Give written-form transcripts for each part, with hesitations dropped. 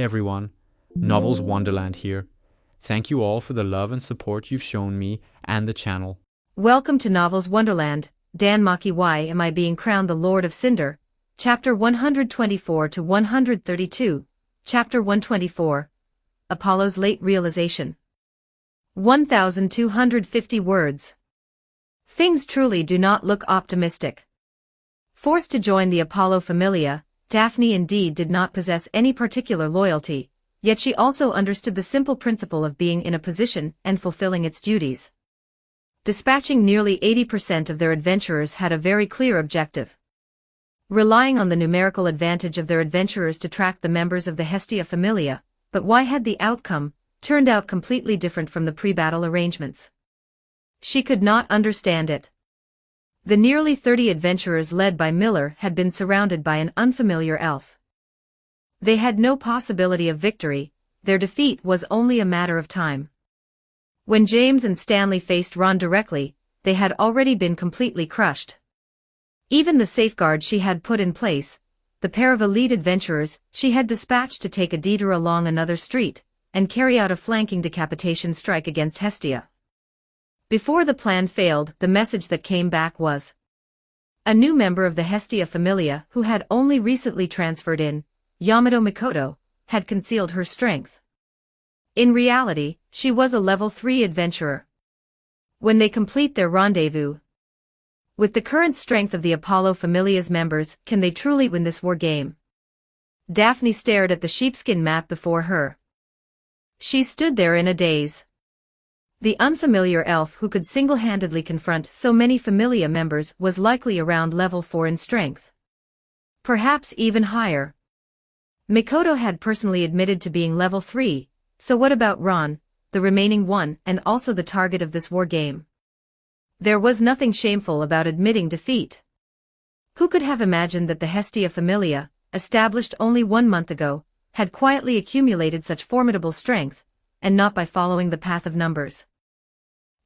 everyone, Novels Wonderland here. Thank you all for the love and support you've shown me and the channel. Welcome to Novels Wonderland. DanMachi, why am I being crowned the Lord of Cinder? Chapter 124 to 132. Chapter 124. Apollo's late realization. 1,250 words. Things truly do not look optimistic. Forced to join the Apollo Familia, Daphne indeed did not possess any particular loyalty, yet she also understood the simple principle of being in a position and fulfilling its duties. Dispatching nearly 80% of their adventurers had a very clear objective. Relying on the numerical advantage of their adventurers to track the members of the Hestia Familia, but why had the outcome turned out completely different from the pre-battle arrangements? She could not understand it. The nearly 30 adventurers led by Miller had been surrounded by an unfamiliar elf. They had no possibility of victory, their defeat was only a matter of time. When James and Stanley faced Ron directly, they had already been completely crushed. Even the safeguard she had put in place, the pair of elite adventurers she had dispatched to take a detour along another street, and carry out a flanking decapitation strike against Hestia. Before the plan failed, the message that came back was a new member of the Hestia Familia who had only recently transferred in, Yamato Mikoto, had concealed her strength. In reality, she was a level 3 adventurer. When they complete their rendezvous with the current strength of the Apollo Familia's members, can they truly win this war game? Daphne stared at the sheepskin map before her. She stood there in a daze. The unfamiliar elf who could single-handedly confront so many Familia members was likely around level 4 in strength. Perhaps even higher. Mikoto had personally admitted to being level 3, so what about Ron, the remaining one and also the target of this war game? There was nothing shameful about admitting defeat. Who could have imagined that the Hestia Familia, established only 1 month ago, had quietly accumulated such formidable strength, and not by following the path of numbers?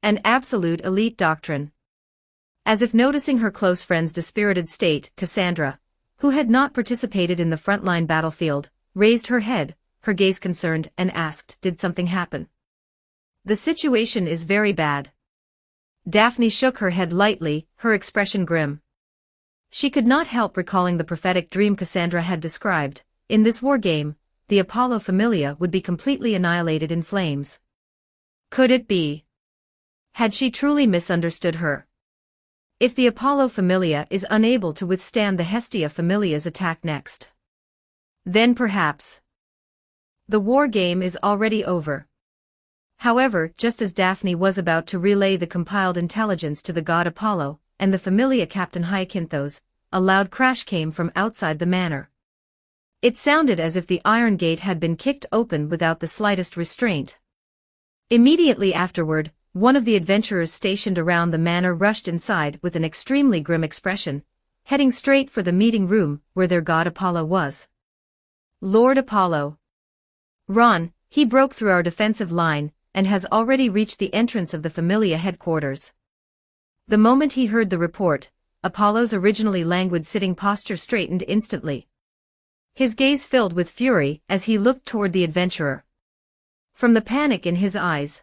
An absolute elite doctrine. As if noticing her close friend's dispirited state, Cassandra, who had not participated in the frontline battlefield, raised her head, her gaze concerned, and asked, "Did something happen?" "The situation is very bad." Daphne shook her head lightly, her expression grim. She could not help recalling the prophetic dream Cassandra had described. In this war game, the Apollo Familia would be completely annihilated in flames. Could it be? Had she truly misunderstood her? If the Apollo Familia is unable to withstand the Hestia Familia's attack next, then perhaps the war game is already over. However, just as Daphne was about to relay the compiled intelligence to the god Apollo and the Familia Captain Hyacinthos, a loud crash came from outside the manor. It sounded as if the iron gate had been kicked open without the slightest restraint. Immediately afterward, one of the adventurers stationed around the manor rushed inside with an extremely grim expression, heading straight for the meeting room where their god Apollo was. "Lord Apollo. Ron, he broke through our defensive line and has already reached the entrance of the Familia headquarters." The moment he heard the report, Apollo's originally languid sitting posture straightened instantly. His gaze filled with fury as he looked toward the adventurer. From the panic in his eyes,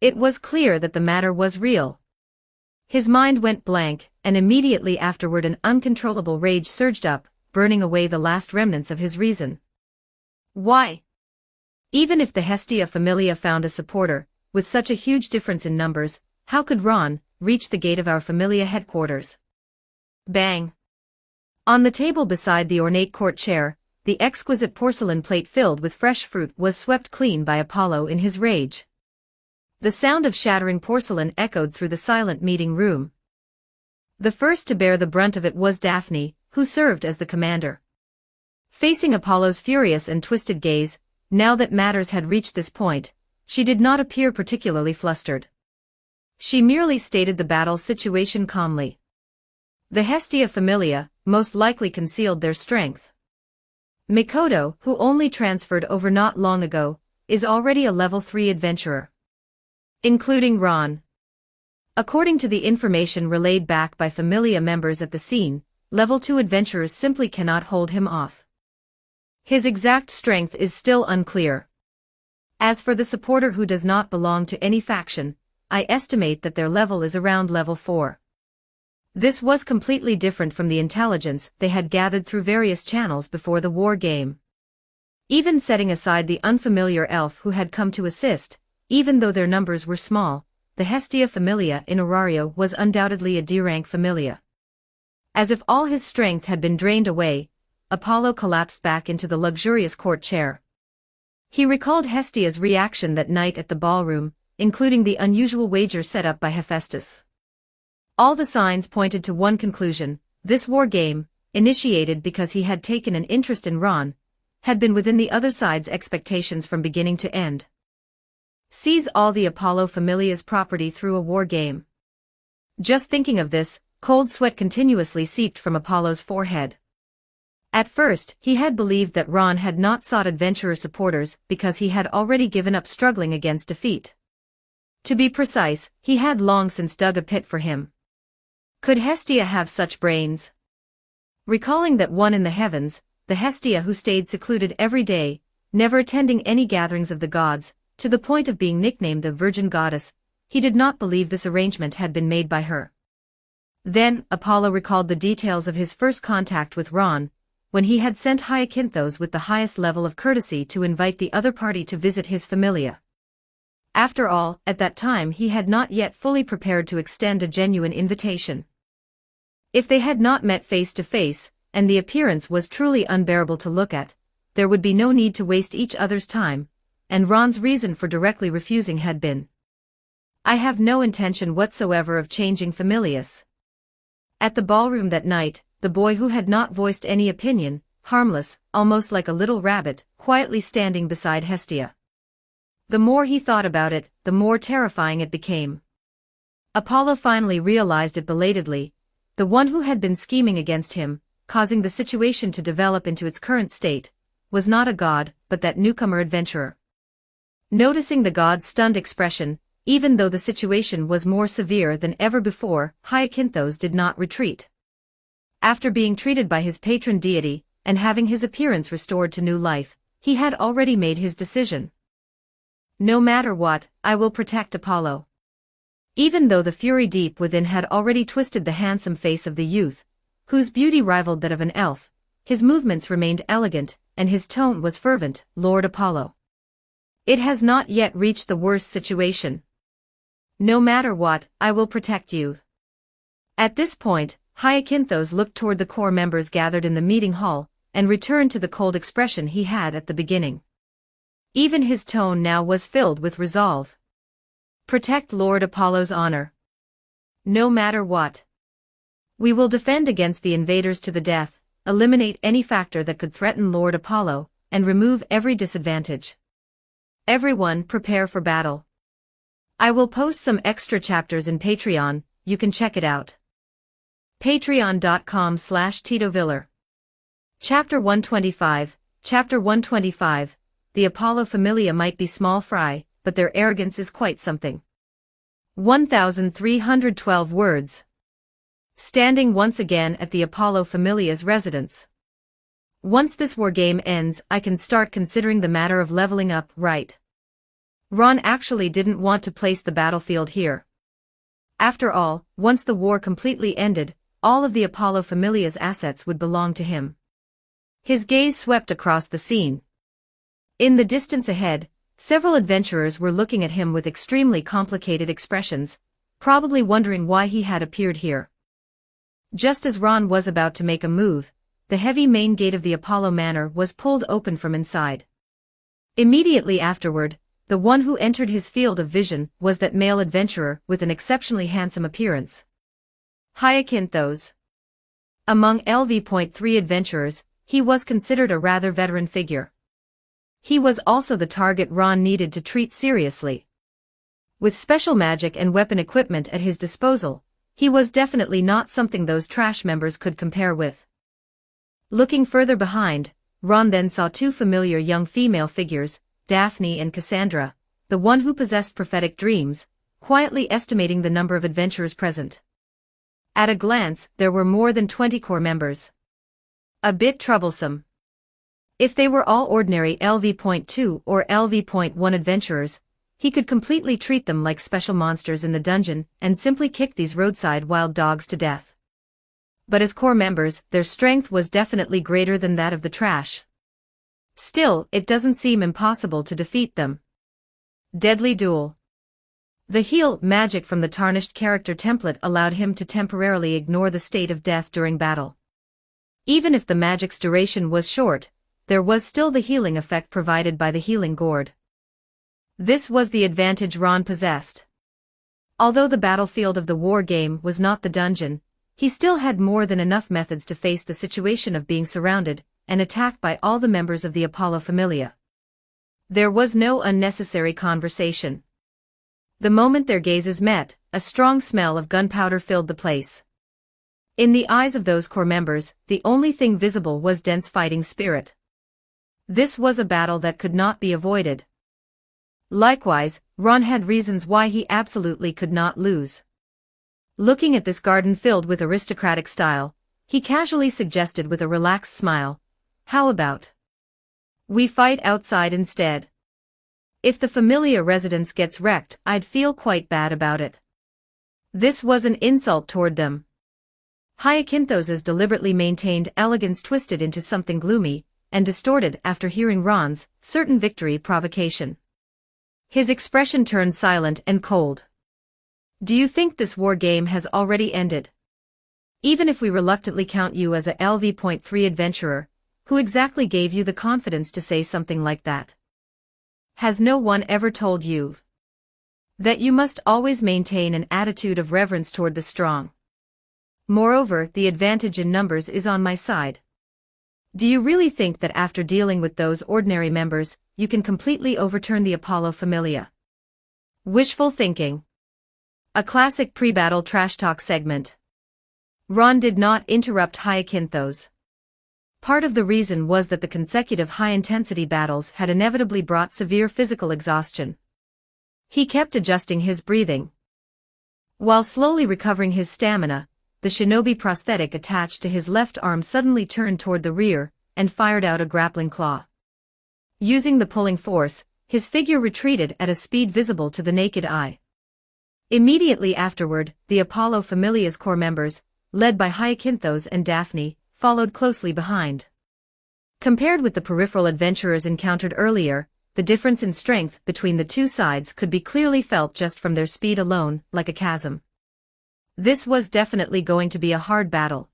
it was clear that the matter was real. His mind went blank, and immediately afterward an uncontrollable rage surged up, burning away the last remnants of his reason. Why? Even if the Hestia Familia found a supporter, with such a huge difference in numbers, how could Ron reach the gate of our Familia headquarters? Bang! On the table beside the ornate court chair, the exquisite porcelain plate filled with fresh fruit was swept clean by Apollo in his rage. The sound of shattering porcelain echoed through the silent meeting room. The first to bear the brunt of it was Daphne, who served as the commander. Facing Apollo's furious and twisted gaze, now that matters had reached this point, she did not appear particularly flustered. She merely stated the battle situation calmly. The Hestia Familia most likely concealed their strength. Mikoto, who only transferred over not long ago, is already a level 3 adventurer. Including Ron. According to the information relayed back by Familia members at the scene, level 2 adventurers simply cannot hold him off. His exact strength is still unclear. As for the supporter who does not belong to any faction, I estimate that their level is around level 4. This was completely different from the intelligence they had gathered through various channels before the war game. Even setting aside the unfamiliar elf who had come to assist, even though their numbers were small, the Hestia Familia in Orario was undoubtedly a D-rank Familia. As if all his strength had been drained away, Apollo collapsed back into the luxurious court chair. He recalled Hestia's reaction that night at the ballroom, including the unusual wager set up by Hephaestus. All the signs pointed to one conclusion: this war game, initiated because he had taken an interest in Ron, had been within the other side's expectations from beginning to end. Seize all the Apollo Familia's property through a war game. Just thinking of this, cold sweat continuously seeped from Apollo's forehead. At first, he had believed that Ron had not sought adventurer supporters because he had already given up struggling against defeat. To be precise, he had long since dug a pit for him. Could Hestia have such brains? Recalling that one in the heavens, the Hestia who stayed secluded every day, never attending any gatherings of the gods, to the point of being nicknamed the Virgin Goddess, he did not believe this arrangement had been made by her. Then, Apollo recalled the details of his first contact with Ron, when he had sent Hyacinthos with the highest level of courtesy to invite the other party to visit his familia. After all, at that time he had not yet fully prepared to extend a genuine invitation. If they had not met face to face, and the appearance was truly unbearable to look at, there would be no need to waste each other's time, and Ron's reason for directly refusing had been: I have no intention whatsoever of changing familias. At the ballroom that night, the boy who had not voiced any opinion, harmless, almost like a little rabbit, quietly standing beside Hestia. The more he thought about it, the more terrifying it became. Apollo finally realized it belatedly: the one who had been scheming against him, causing the situation to develop into its current state, was not a god, but that newcomer adventurer. Noticing the god's stunned expression, even though the situation was more severe than ever before, Hyacinthos did not retreat. After being treated by his patron deity, and having his appearance restored to new life, he had already made his decision. No matter what, I will protect Apollo. Even though the fury deep within had already twisted the handsome face of the youth, whose beauty rivaled that of an elf, his movements remained elegant, and his tone was fervent. Lord Apollo, it has not yet reached the worst situation. No matter what, I will protect you. At this point, Hyacinthos looked toward the core members gathered in the meeting hall, and returned to the cold expression he had at the beginning. Even his tone now was filled with resolve. Protect Lord Apollo's honor. No matter what. We will defend against the invaders to the death, eliminate any factor that could threaten Lord Apollo, and remove every disadvantage. Everyone prepare for battle. I will post some extra chapters in Patreon, you can check it out. Patreon.com/TitoViller. Chapter 125, Chapter 125, The Apollo Familia might be small fry, but their arrogance is quite something. 1312 words. Standing once again at the Apollo Familia's residence. Once this war game ends, I can start considering the matter of leveling up, right? Ron actually didn't want to place the battlefield here. After all, once the war completely ended, all of the Apollo Familia's assets would belong to him. His gaze swept across the scene. In the distance ahead, several adventurers were looking at him with extremely complicated expressions, probably wondering why he had appeared here. Just as Ron was about to make a move, the heavy main gate of the Apollo Manor was pulled open from inside. Immediately afterward, the one who entered his field of vision was that male adventurer with an exceptionally handsome appearance. Hyacinthos. Among LV.3 adventurers, he was considered a rather veteran figure. He was also the target Ron needed to treat seriously. With special magic and weapon equipment at his disposal, he was definitely not something those trash members could compare with. Looking further behind, Ron then saw two familiar young female figures, Daphne and Cassandra, the one who possessed prophetic dreams, quietly estimating the number of adventurers present. At a glance, there were more than 20 core members. A bit troublesome. If they were all ordinary LV.2 or LV.1 adventurers, he could completely treat them like special monsters in the dungeon and simply kick these roadside wild dogs to death. But as core members, their strength was definitely greater than that of the trash. Still, it doesn't seem impossible to defeat them. Deadly Duel. The heal magic from the tarnished character template allowed him to temporarily ignore the state of death during battle. Even if the magic's duration was short, there was still the healing effect provided by the healing gourd. This was the advantage Ron possessed. Although the battlefield of the war game was not the dungeon, he still had more than enough methods to face the situation of being surrounded and attacked by all the members of the Apollo Familia. There was no unnecessary conversation. The moment their gazes met, a strong smell of gunpowder filled the place. In the eyes of those core members, the only thing visible was dense fighting spirit. This was a battle that could not be avoided. Likewise, Ron had reasons why he absolutely could not lose. Looking at this garden filled with aristocratic style, he casually suggested with a relaxed smile, "How about we fight outside instead? If the Familia residence gets wrecked, I'd feel quite bad about it." This was an insult toward them. Hyacinthos's deliberately maintained elegance twisted into something gloomy and distorted after hearing Ron's certain victory provocation. His expression turned silent and cold. "Do you think this war game has already ended? Even if we reluctantly count you as a LV.3 adventurer, who exactly gave you the confidence to say something like that? Has no one ever told you that you must always maintain an attitude of reverence toward the strong? Moreover, the advantage in numbers is on my side. Do you really think that after dealing with those ordinary members, you can completely overturn the Apollo Familia?" Wishful thinking. A classic pre-battle trash talk segment. Ron did not interrupt Hyacinthos. Part of the reason was that the consecutive high-intensity battles had inevitably brought severe physical exhaustion. He kept adjusting his breathing. While slowly recovering his stamina, the shinobi prosthetic attached to his left arm suddenly turned toward the rear and fired out a grappling claw. Using the pulling force, his figure retreated at a speed visible to the naked eye. Immediately afterward, the Apollo Familia's core members, led by Hyacinthos and Daphne, followed closely behind. Compared with the peripheral adventurers encountered earlier, the difference in strength between the two sides could be clearly felt just from their speed alone, like a chasm. This was definitely going to be a hard battle.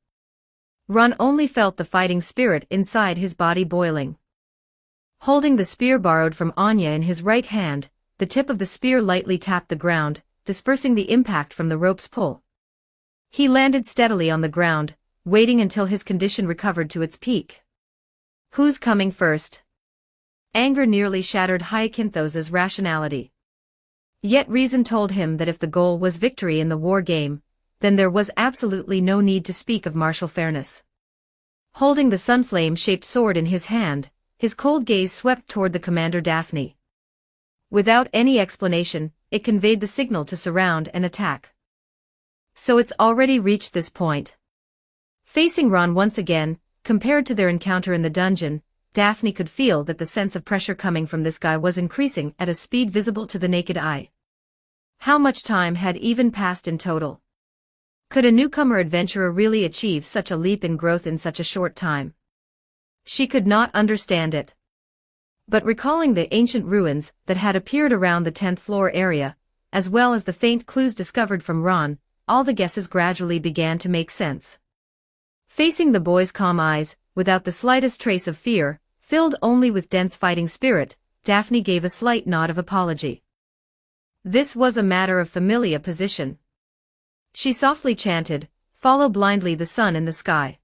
Ron only felt the fighting spirit inside his body boiling. Holding the spear borrowed from Anya in his right hand, the tip of the spear lightly tapped the ground, dispersing the impact from the rope's pull. He landed steadily on the ground, waiting until his condition recovered to its peak. Who's coming first? Anger nearly shattered Hyacinthos's rationality. Yet reason told him that if the goal was victory in the war game, then there was absolutely no need to speak of martial fairness. Holding the sunflame-shaped sword in his hand, his cold gaze swept toward the commander Daphne. Without any explanation, it conveyed the signal to surround and attack. So it's already reached this point. Facing Ron once again, compared to their encounter in the dungeon, Daphne could feel that the sense of pressure coming from this guy was increasing at a speed visible to the naked eye. How much time had even passed in total? Could a newcomer adventurer really achieve such a leap in growth in such a short time? She could not understand it. But recalling the ancient ruins that had appeared around the 10th floor area, as well as the faint clues discovered from Ron, all the guesses gradually began to make sense. Facing the boy's calm eyes, without the slightest trace of fear, filled only with dense fighting spirit, Daphne gave a slight nod of apology. This was a matter of familia position. She softly chanted, "Follow blindly the sun in the sky.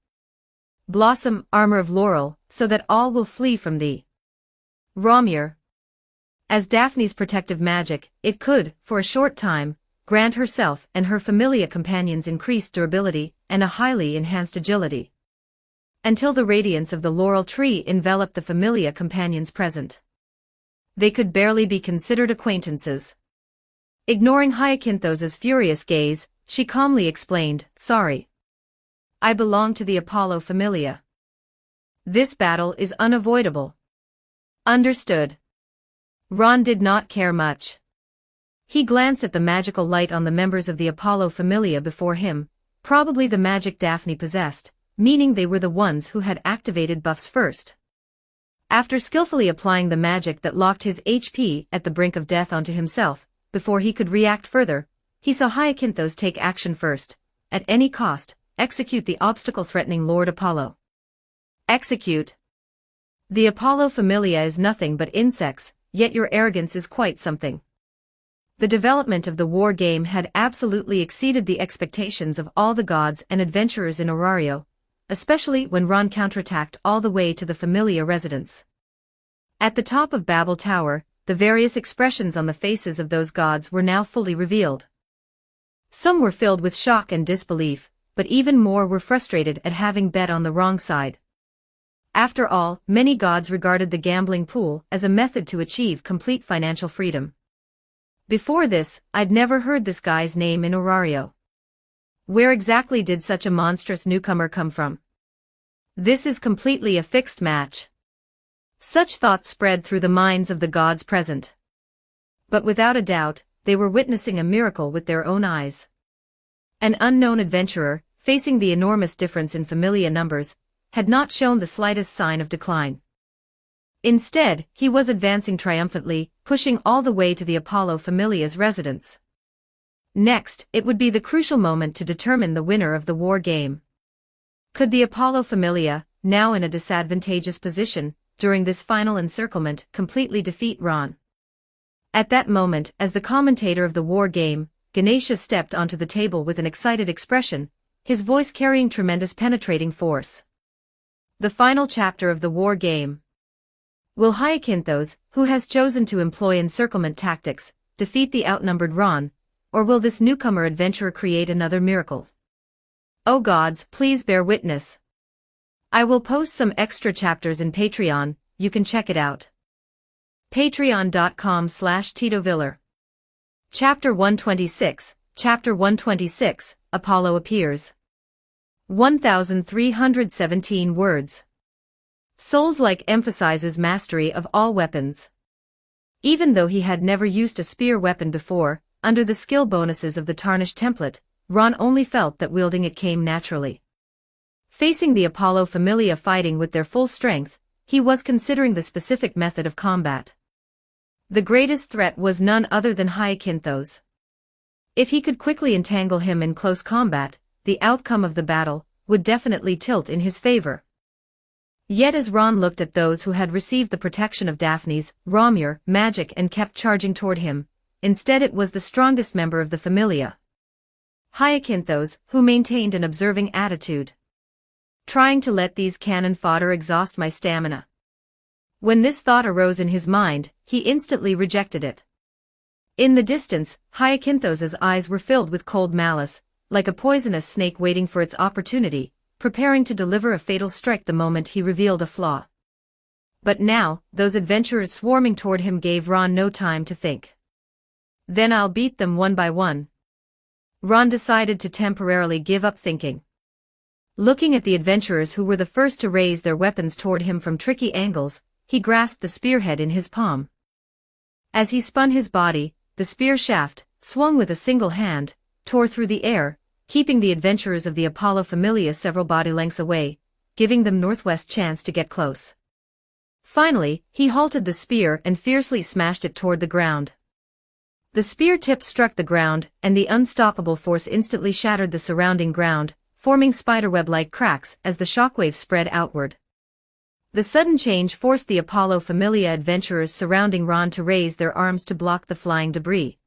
Blossom, armor of laurel, so that all will flee from thee. Ramir." As Daphne's protective magic, it could, for a short time, grant herself and her familia companions increased durability and a highly enhanced agility. Until the radiance of the laurel tree enveloped the familia companions present. They could barely be considered acquaintances. Ignoring Hyacinthos's furious gaze, she calmly explained, "Sorry. I belong to the Apollo Familia. This battle is unavoidable. Understood. Ron did not care much. He glanced at the magical light on the members of the Apollo Familia before him, probably the magic Daphne possessed, meaning they were the ones who had activated buffs first. After skillfully applying the magic that locked his HP at the brink of death onto himself, before he could react further, he saw Hyacinthos take action first, at any cost, execute the obstacle-threatening Lord Apollo. Execute. The Apollo Familia is nothing but insects, yet your arrogance is quite something. The development of the war game had absolutely exceeded the expectations of all the gods and adventurers in Orario, especially when Ron counterattacked all the way to the Familia residence. At the top of Babel Tower, the various expressions on the faces of those gods were now fully revealed. Some were filled with shock and disbelief, but even more were frustrated at having bet on the wrong side. After all, many gods regarded the gambling pool as a method to achieve complete financial freedom. Before this, I'd never heard this guy's name in Orario. Where exactly did such a monstrous newcomer come from? This is completely a fixed match. Such thoughts spread through the minds of the gods present. But without a doubt, they were witnessing a miracle with their own eyes. An unknown adventurer, facing the enormous difference in Familia numbers, had not shown the slightest sign of decline. Instead, he was advancing triumphantly, pushing all the way to the Apollo Familia's residence. Next, it would be the crucial moment to determine the winner of the war game. Could the Apollo Familia, now in a disadvantageous position, during this final encirclement, completely defeat Ron? At that moment, as the commentator of the war game, Ganesha stepped onto the table with an excited expression, his voice carrying tremendous penetrating force. The final chapter of the war game. Will Hyacinthos, who has chosen to employ encirclement tactics, defeat the outnumbered Ron, or will this newcomer adventurer create another miracle? Oh gods, please bear witness. I will post some extra chapters in Patreon, you can check it out. Patreon.com/TitoViller. Chapter 126, Chapter 126, Apollo appears. 1317 words. Souls-like emphasizes mastery of all weapons. Even though he had never used a spear weapon before, under the skill bonuses of the Tarnished template, Ron only felt that wielding it came naturally. Facing the Apollo Familia fighting with their full strength, he was considering the specific method of combat. The greatest threat was none other than Hyacinthos. If he could quickly entangle him in close combat, the outcome of the battle would definitely tilt in his favor. Yet as Ron looked at those who had received the protection of Daphne's, Romure, magic and kept charging toward him, instead it was the strongest member of the Familia. Hyacinthos, who maintained an observing attitude. Trying to let these cannon fodder exhaust my stamina. When this thought arose in his mind, he instantly rejected it. In the distance, Hyacinthos's eyes were filled with cold malice, like a poisonous snake waiting for its opportunity, preparing to deliver a fatal strike the moment he revealed a flaw. But now, those adventurers swarming toward him gave Ron no time to think. Then I'll beat them one by one. Ron decided to temporarily give up thinking. Looking at the adventurers who were the first to raise their weapons toward him from tricky angles, he grasped the spearhead in his palm. As he spun his body, the spear shaft, swung with a single hand, tore through the air, keeping the adventurers of the Apollo Familia several body lengths away, giving them northwest chance to get close. Finally, he halted the spear and fiercely smashed it toward the ground. The spear tip struck the ground, and the unstoppable force instantly shattered the surrounding ground, forming spiderweb-like cracks as the shockwave spread outward. The sudden change forced the Apollo Familia adventurers surrounding Ron to raise their arms to block the flying debris.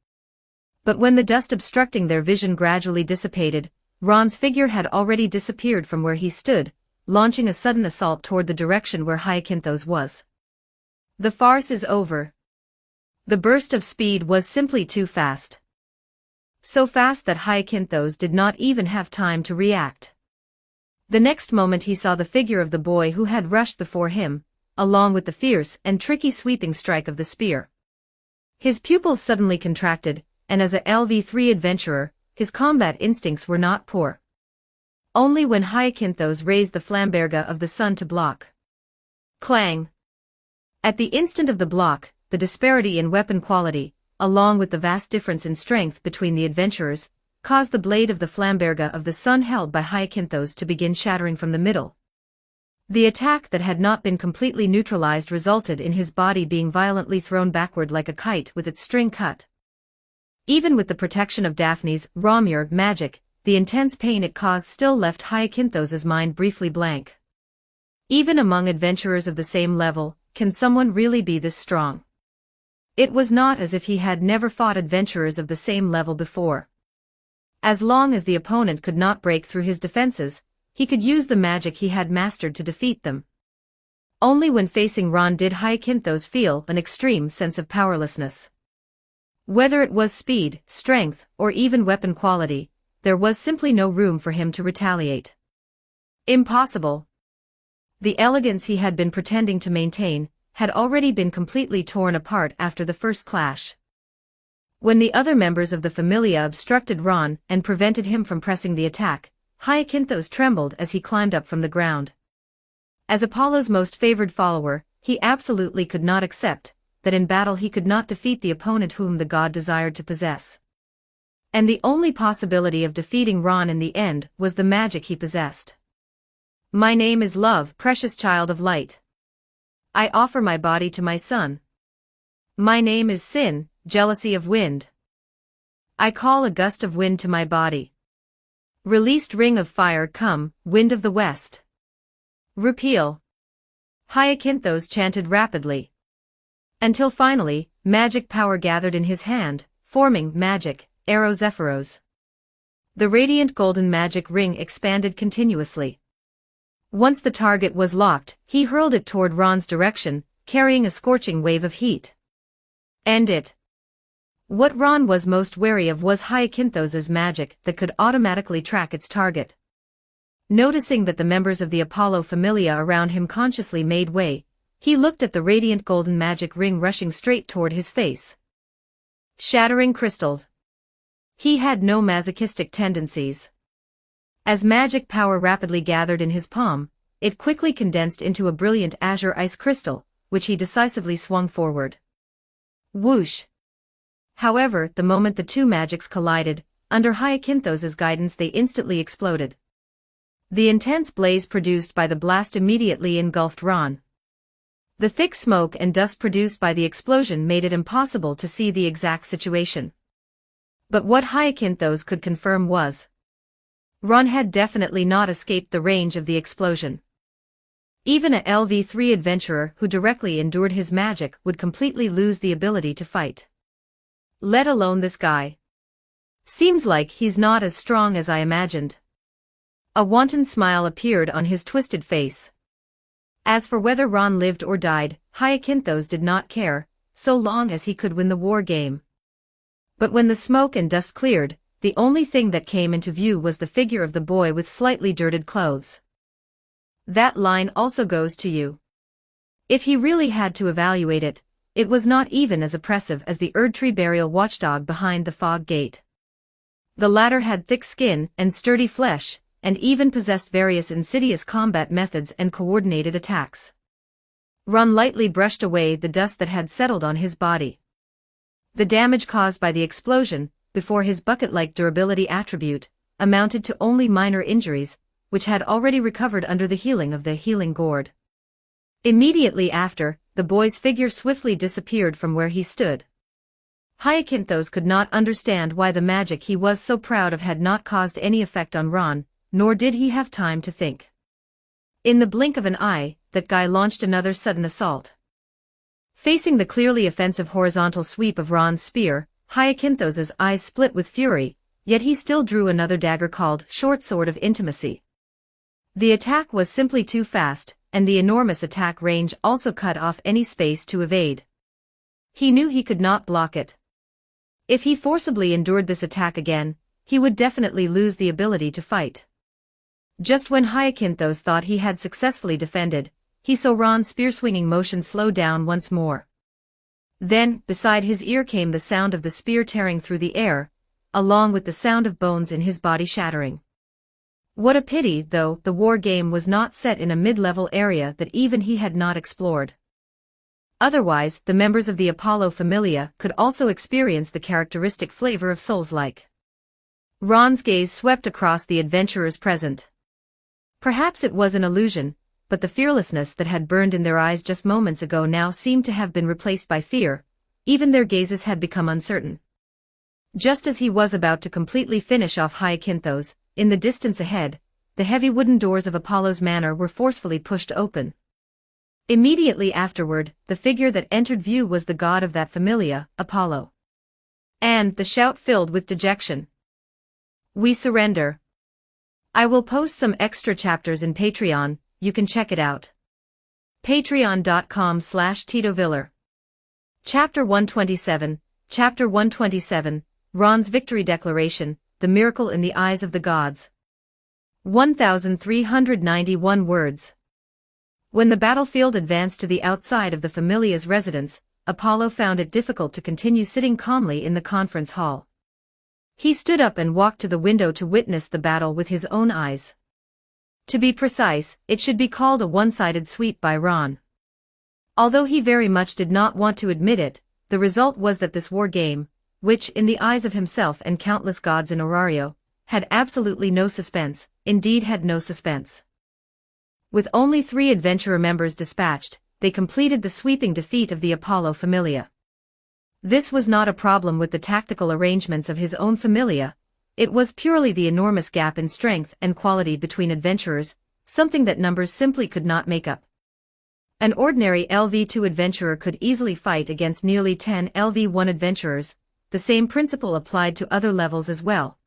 But when the dust obstructing their vision gradually dissipated, Ron's figure had already disappeared from where he stood, launching a sudden assault toward the direction where Hyacinthos was. The farce is over. The burst of speed was simply too fast. So fast that Hyacinthos did not even have time to react. The next moment he saw the figure of the boy who had rushed before him, along with the fierce and tricky sweeping strike of the spear. His pupils suddenly contracted, and as a LV3 adventurer, his combat instincts were not poor. Only when Hyacinthos raised the flamberga of the sun to block. Clang! At the instant of the block, the disparity in weapon quality, along with the vast difference in strength between the adventurers, caused the blade of the flamberga of the sun held by Hyacinthos to begin shattering from the middle. The attack that had not been completely neutralized resulted in his body being violently thrown backward like a kite with its string cut. Even with the protection of Daphne's Ramure magic, the intense pain it caused still left Hyacinthos' mind briefly blank. Even among adventurers of the same level, can someone really be this strong? It was not as if he had never fought adventurers of the same level before. As long as the opponent could not break through his defenses, he could use the magic he had mastered to defeat them. Only when facing Ron did Hyacinthos feel an extreme sense of powerlessness. Whether it was speed, strength, or even weapon quality, there was simply no room for him to retaliate. Impossible. The elegance he had been pretending to maintain had already been completely torn apart after the first clash. When the other members of the Familia obstructed Ron and prevented him from pressing the attack, Hyacinthos trembled as he climbed up from the ground. As Apollo's most favored follower, he absolutely could not accept that in battle he could not defeat the opponent whom the god desired to possess. And the only possibility of defeating Ron in the end was the magic he possessed. My name is Love, precious child of light. I offer my body to my son. My name is Sin, jealousy of wind. I call a gust of wind to my body. Released ring of fire come, wind of the west. Repeal. Hyacinthos chanted rapidly. Until finally, magic power gathered in his hand, forming magic, Aerozephyros. The radiant golden magic ring expanded continuously. Once the target was locked, he hurled it toward Ron's direction, carrying a scorching wave of heat. End it. What Ron was most wary of was Hyacinthos' magic that could automatically track its target. Noticing that the members of the Apollo Familia around him consciously made way, he looked at the radiant golden magic ring rushing straight toward his face. Shattering crystal. He had no masochistic tendencies. As magic power rapidly gathered in his palm, it quickly condensed into a brilliant azure ice crystal, which he decisively swung forward. Whoosh! However, the moment the two magics collided, under Hyacinthos' guidance they instantly exploded. The intense blaze produced by the blast immediately engulfed Ron. The thick smoke and dust produced by the explosion made it impossible to see the exact situation. But what Hyacinthos could confirm was, Ron had definitely not escaped the range of the explosion. Even a LV3 adventurer who directly endured his magic would completely lose the ability to fight. Let alone this guy. Seems like he's not as strong as I imagined. A wanton smile appeared on his twisted face. As for whether Ron lived or died, Hyacinthos did not care, so long as he could win the war game. But when the smoke and dust cleared, the only thing that came into view was the figure of the boy with slightly dirted clothes. That line also goes to you. If he really had to evaluate it, it was not even as oppressive as the Erdtree burial watchdog behind the fog gate. The latter had thick skin and sturdy flesh, and even possessed various insidious combat methods and coordinated attacks. Ron lightly brushed away the dust that had settled on his body. The damage caused by the explosion, before his bucket-like durability attribute, amounted to only minor injuries, which had already recovered under the healing of the healing gourd. Immediately after, the boy's figure swiftly disappeared from where he stood. Hyacinthos could not understand why the magic he was so proud of had not caused any effect on Ron, nor did he have time to think. In the blink of an eye, that guy launched another sudden assault. Facing the clearly offensive horizontal sweep of Ron's spear, Hyacinthos' eyes split with fury, yet he still drew another dagger called Short Sword of Intimacy. The attack was simply too fast, and the enormous attack range also cut off any space to evade. He knew he could not block it. If he forcibly endured this attack again, he would definitely lose the ability to fight. Just when Hyacinthos thought he had successfully defended, he saw Ron's spear-swinging motion slow down once more. Then, beside his ear came the sound of the spear tearing through the air, along with the sound of bones in his body shattering. What a pity, though, the war game was not set in a mid-level area that even he had not explored. Otherwise, the members of the Apollo Familia could also experience the characteristic flavor of Souls-like. Ron's gaze swept across the adventurers present. Perhaps it was an illusion, but the fearlessness that had burned in their eyes just moments ago now seemed to have been replaced by fear. Even their gazes had become uncertain. Just as he was about to completely finish off Hyacinthos, in the distance ahead, the heavy wooden doors of Apollo's manor were forcefully pushed open. Immediately afterward, the figure that entered view was the god of that familia, Apollo. And the shout filled with dejection. "We surrender. I will post some extra chapters in Patreon, you can check it out. Patreon.com/TitoViller. Chapter 127, Chapter 127, Ron's Victory Declaration, The Miracle in the Eyes of the Gods. 1,391 words. When the battlefield advanced to the outside of the Familia's residence, Apollo found it difficult to continue sitting calmly in the conference hall. He stood up and walked to the window to witness the battle with his own eyes. To be precise, it should be called a one-sided sweep by Ron. Although he very much did not want to admit it, the result was that this war game, which, in the eyes of himself and countless gods in Orario, had absolutely no suspense, indeed had no suspense. With only 3 adventurer members dispatched, they completed the sweeping defeat of the Apollo Familia. This was not a problem with the tactical arrangements of his own Familia, it was purely the enormous gap in strength and quality between adventurers, something that numbers simply could not make up. An ordinary LV2 adventurer could easily fight against nearly 10 LV1 adventurers, the same principle applied to other levels as well.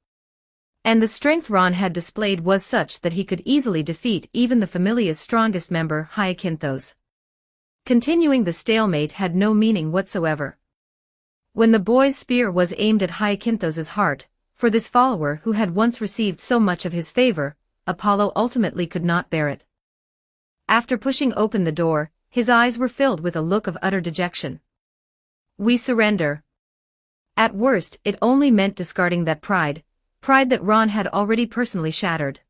And the strength Ron had displayed was such that he could easily defeat even the Familia's strongest member, Hyacinthos. Continuing the stalemate had no meaning whatsoever. When the boy's spear was aimed at Hyacinthos's heart, for this follower who had once received so much of his favor, Apollo ultimately could not bear it. After pushing open the door, his eyes were filled with a look of utter dejection. "We surrender." At worst, it only meant discarding that pride that Ron had already personally shattered.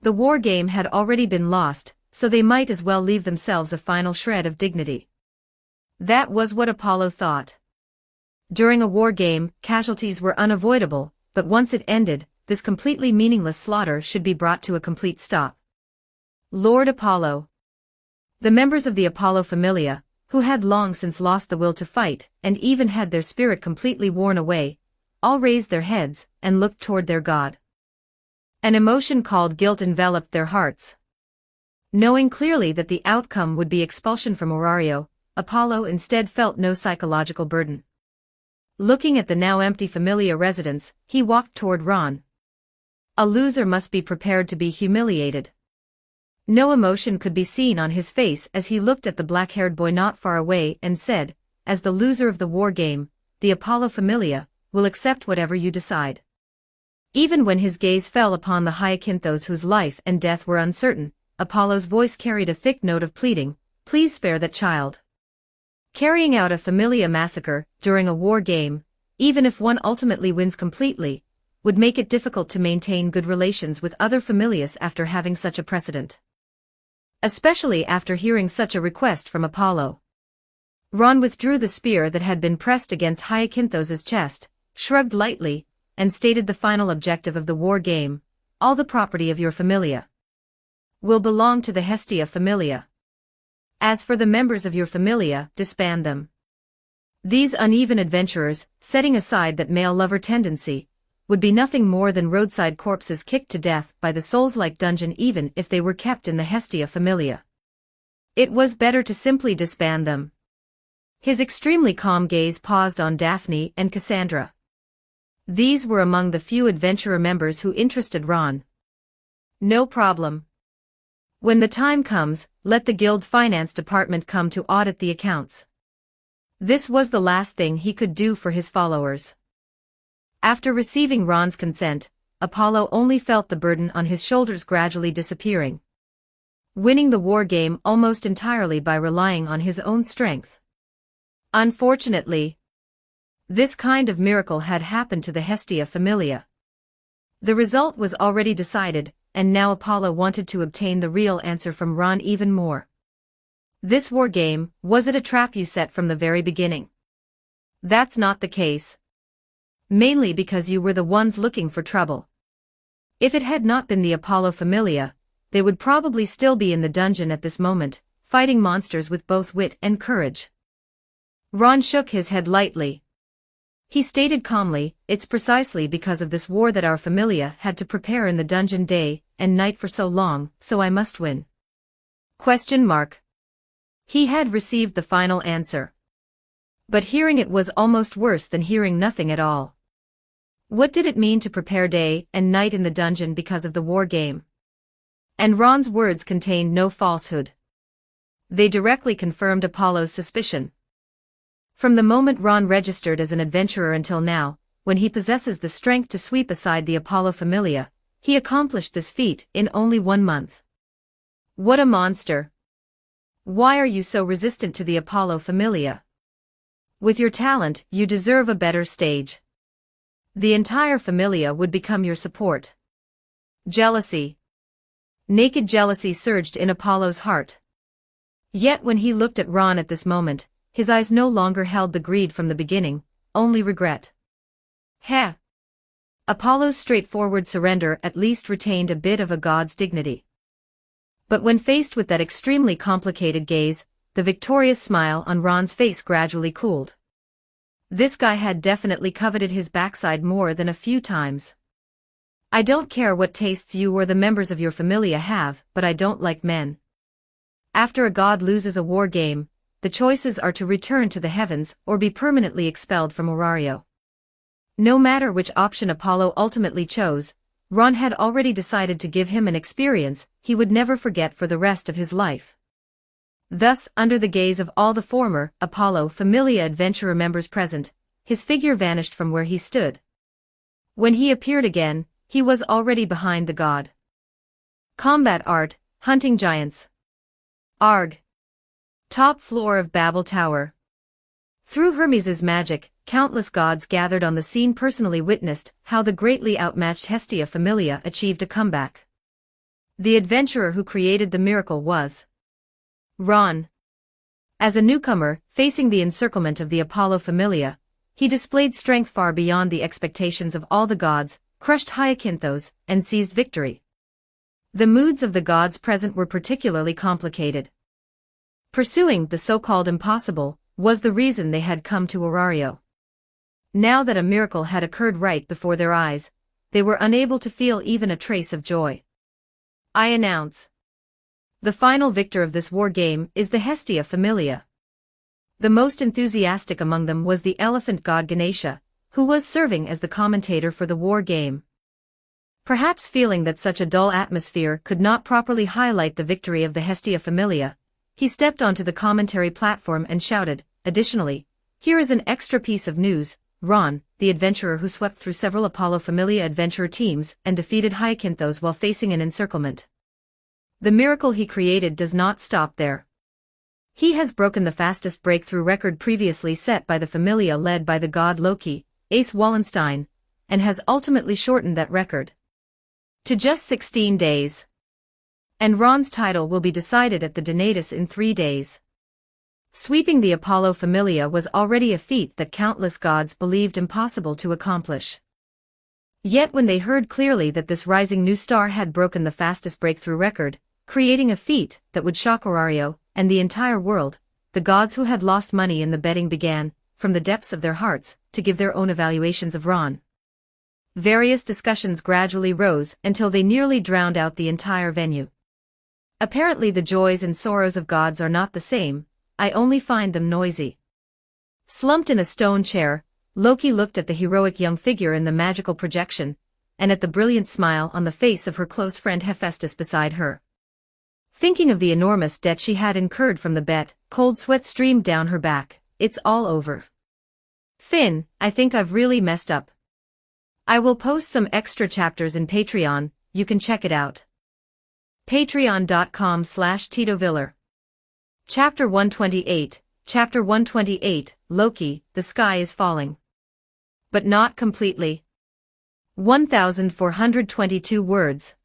The war game had already been lost, so they might as well leave themselves a final shred of dignity. That was what Apollo thought. During a war game, casualties were unavoidable, but once it ended, this completely meaningless slaughter should be brought to a complete stop. Lord Apollo. The members of the Apollo Familia, who had long since lost the will to fight, and even had their spirit completely worn away, all raised their heads and looked toward their god. An emotion called guilt enveloped their hearts. Knowing clearly that the outcome would be expulsion from Orario, Apollo instead felt no psychological burden. Looking at the now empty Familia residence, he walked toward Ron. A loser must be prepared to be humiliated. No emotion could be seen on his face as he looked at the black-haired boy not far away and said, "As the loser of the war game, the Apollo Familia will accept whatever you decide." Even when his gaze fell upon the Hyacinthos whose life and death were uncertain, Apollo's voice carried a thick note of pleading, "Please spare that child." Carrying out a Familia massacre during a war game, even if one ultimately wins completely, would make it difficult to maintain good relations with other Familias after having such a precedent. Especially after hearing such a request from Apollo. Ron withdrew the spear that had been pressed against Hyacinthos's chest, shrugged lightly, and stated the final objective of the war game: all the property of your Familia will belong to the Hestia Familia. As for the members of your Familia, disband them. These uneven adventurers, setting aside that male lover tendency, would be nothing more than roadside corpses kicked to death by the souls-like dungeon even if they were kept in the Hestia Familia. It was better to simply disband them. His extremely calm gaze paused on Daphne and Cassandra. These were among the few adventurer members who interested Ron. "No problem. When the time comes, let the guild finance department come to audit the accounts." This was the last thing he could do for his followers. After receiving Ron's consent, Apollo only felt the burden on his shoulders gradually disappearing. Winning the war game almost entirely by relying on his own strength. Unfortunately, this kind of miracle had happened to the Hestia Familia. The result was already decided, and now Apollo wanted to obtain the real answer from Ron even more. This war game, was it a trap you set from the very beginning? That's not the case. Mainly because you were the ones looking for trouble. If it had not been the Apollo Familia, they would probably still be in the dungeon at this moment, fighting monsters with both wit and courage. Ron shook his head lightly. He stated calmly, "It's precisely because of this war that our Familia had to prepare in the dungeon day and night for so long, so I must win." Question mark. He had received the final answer. But hearing it was almost worse than hearing nothing at all. What did it mean to prepare day and night in the dungeon because of the war game? And Ron's words contained no falsehood. They directly confirmed Apollo's suspicion. From the moment Ron registered as an adventurer until now, when he possesses the strength to sweep aside the Apollo Familia, he accomplished this feat in only 1 month. What a monster! Why are you so resistant to the Apollo Familia? With your talent, you deserve a better stage. The entire Familia would become your support. Jealousy. Naked jealousy surged in Apollo's heart. Yet when he looked at Ron at this moment, his eyes no longer held the greed from the beginning, only regret. Heh! Apollo's straightforward surrender at least retained a bit of a god's dignity. But when faced with that extremely complicated gaze, the victorious smile on Ron's face gradually cooled. This guy had definitely coveted his backside more than a few times. I don't care what tastes you or the members of your Familia have, but I don't like men. After a god loses a war game, the choices are to return to the heavens or be permanently expelled from Orario. No matter which option Apollo ultimately chose, Ron had already decided to give him an experience he would never forget for the rest of his life. Thus, under the gaze of all the former Apollo Familia adventurer members present, his figure vanished from where he stood. When he appeared again, he was already behind the god. Combat art, hunting giants. Arg. Top floor of Babel Tower. Through Hermes's magic, countless gods gathered on the scene personally witnessed how the greatly outmatched Hestia Familia achieved a comeback. The adventurer who created the miracle was Ron. As a newcomer, facing the encirclement of the Apollo Familia, he displayed strength far beyond the expectations of all the gods, crushed Hyacinthos, and seized victory. The moods of the gods present were particularly complicated. Pursuing the so-called impossible was the reason they had come to Orario. Now that a miracle had occurred right before their eyes, they were unable to feel even a trace of joy. I announce. The final victor of this war game is the Hestia Familia. The most enthusiastic among them was the elephant god Ganesha, who was serving as the commentator for the war game. Perhaps feeling that such a dull atmosphere could not properly highlight the victory of the Hestia Familia, he stepped onto the commentary platform and shouted, "Additionally, here is an extra piece of news. Ron, the adventurer who swept through several Apollo Familia adventurer teams and defeated Hyacinthos while facing an encirclement. The miracle he created does not stop there. He has broken the fastest breakthrough record previously set by the Familia led by the god Loki, Ace Wallenstein, and has ultimately shortened that record to just 16 days. And Ron's title will be decided at the Donatus in 3 days. Sweeping the Apollo Familia was already a feat that countless gods believed impossible to accomplish. Yet when they heard clearly that this rising new star had broken the fastest breakthrough record, creating a feat that would shock Orario and the entire world, the gods who had lost money in the betting began, from the depths of their hearts, to give their own evaluations of Ron. Various discussions gradually rose until they nearly drowned out the entire venue. Apparently the joys and sorrows of gods are not the same, I only find them noisy. Slumped in a stone chair, Loki looked at the heroic young figure in the magical projection, and at the brilliant smile on the face of her close friend Hephaestus beside her. Thinking of the enormous debt she had incurred from the bet, cold sweat streamed down her back. It's all over. Finn, I think I've really messed up. I will post some extra chapters in Patreon, you can check it out. Patreon.com/TitoViller. Chapter 128, Chapter 128, Loki, the sky is falling. But not completely. 1,422 words.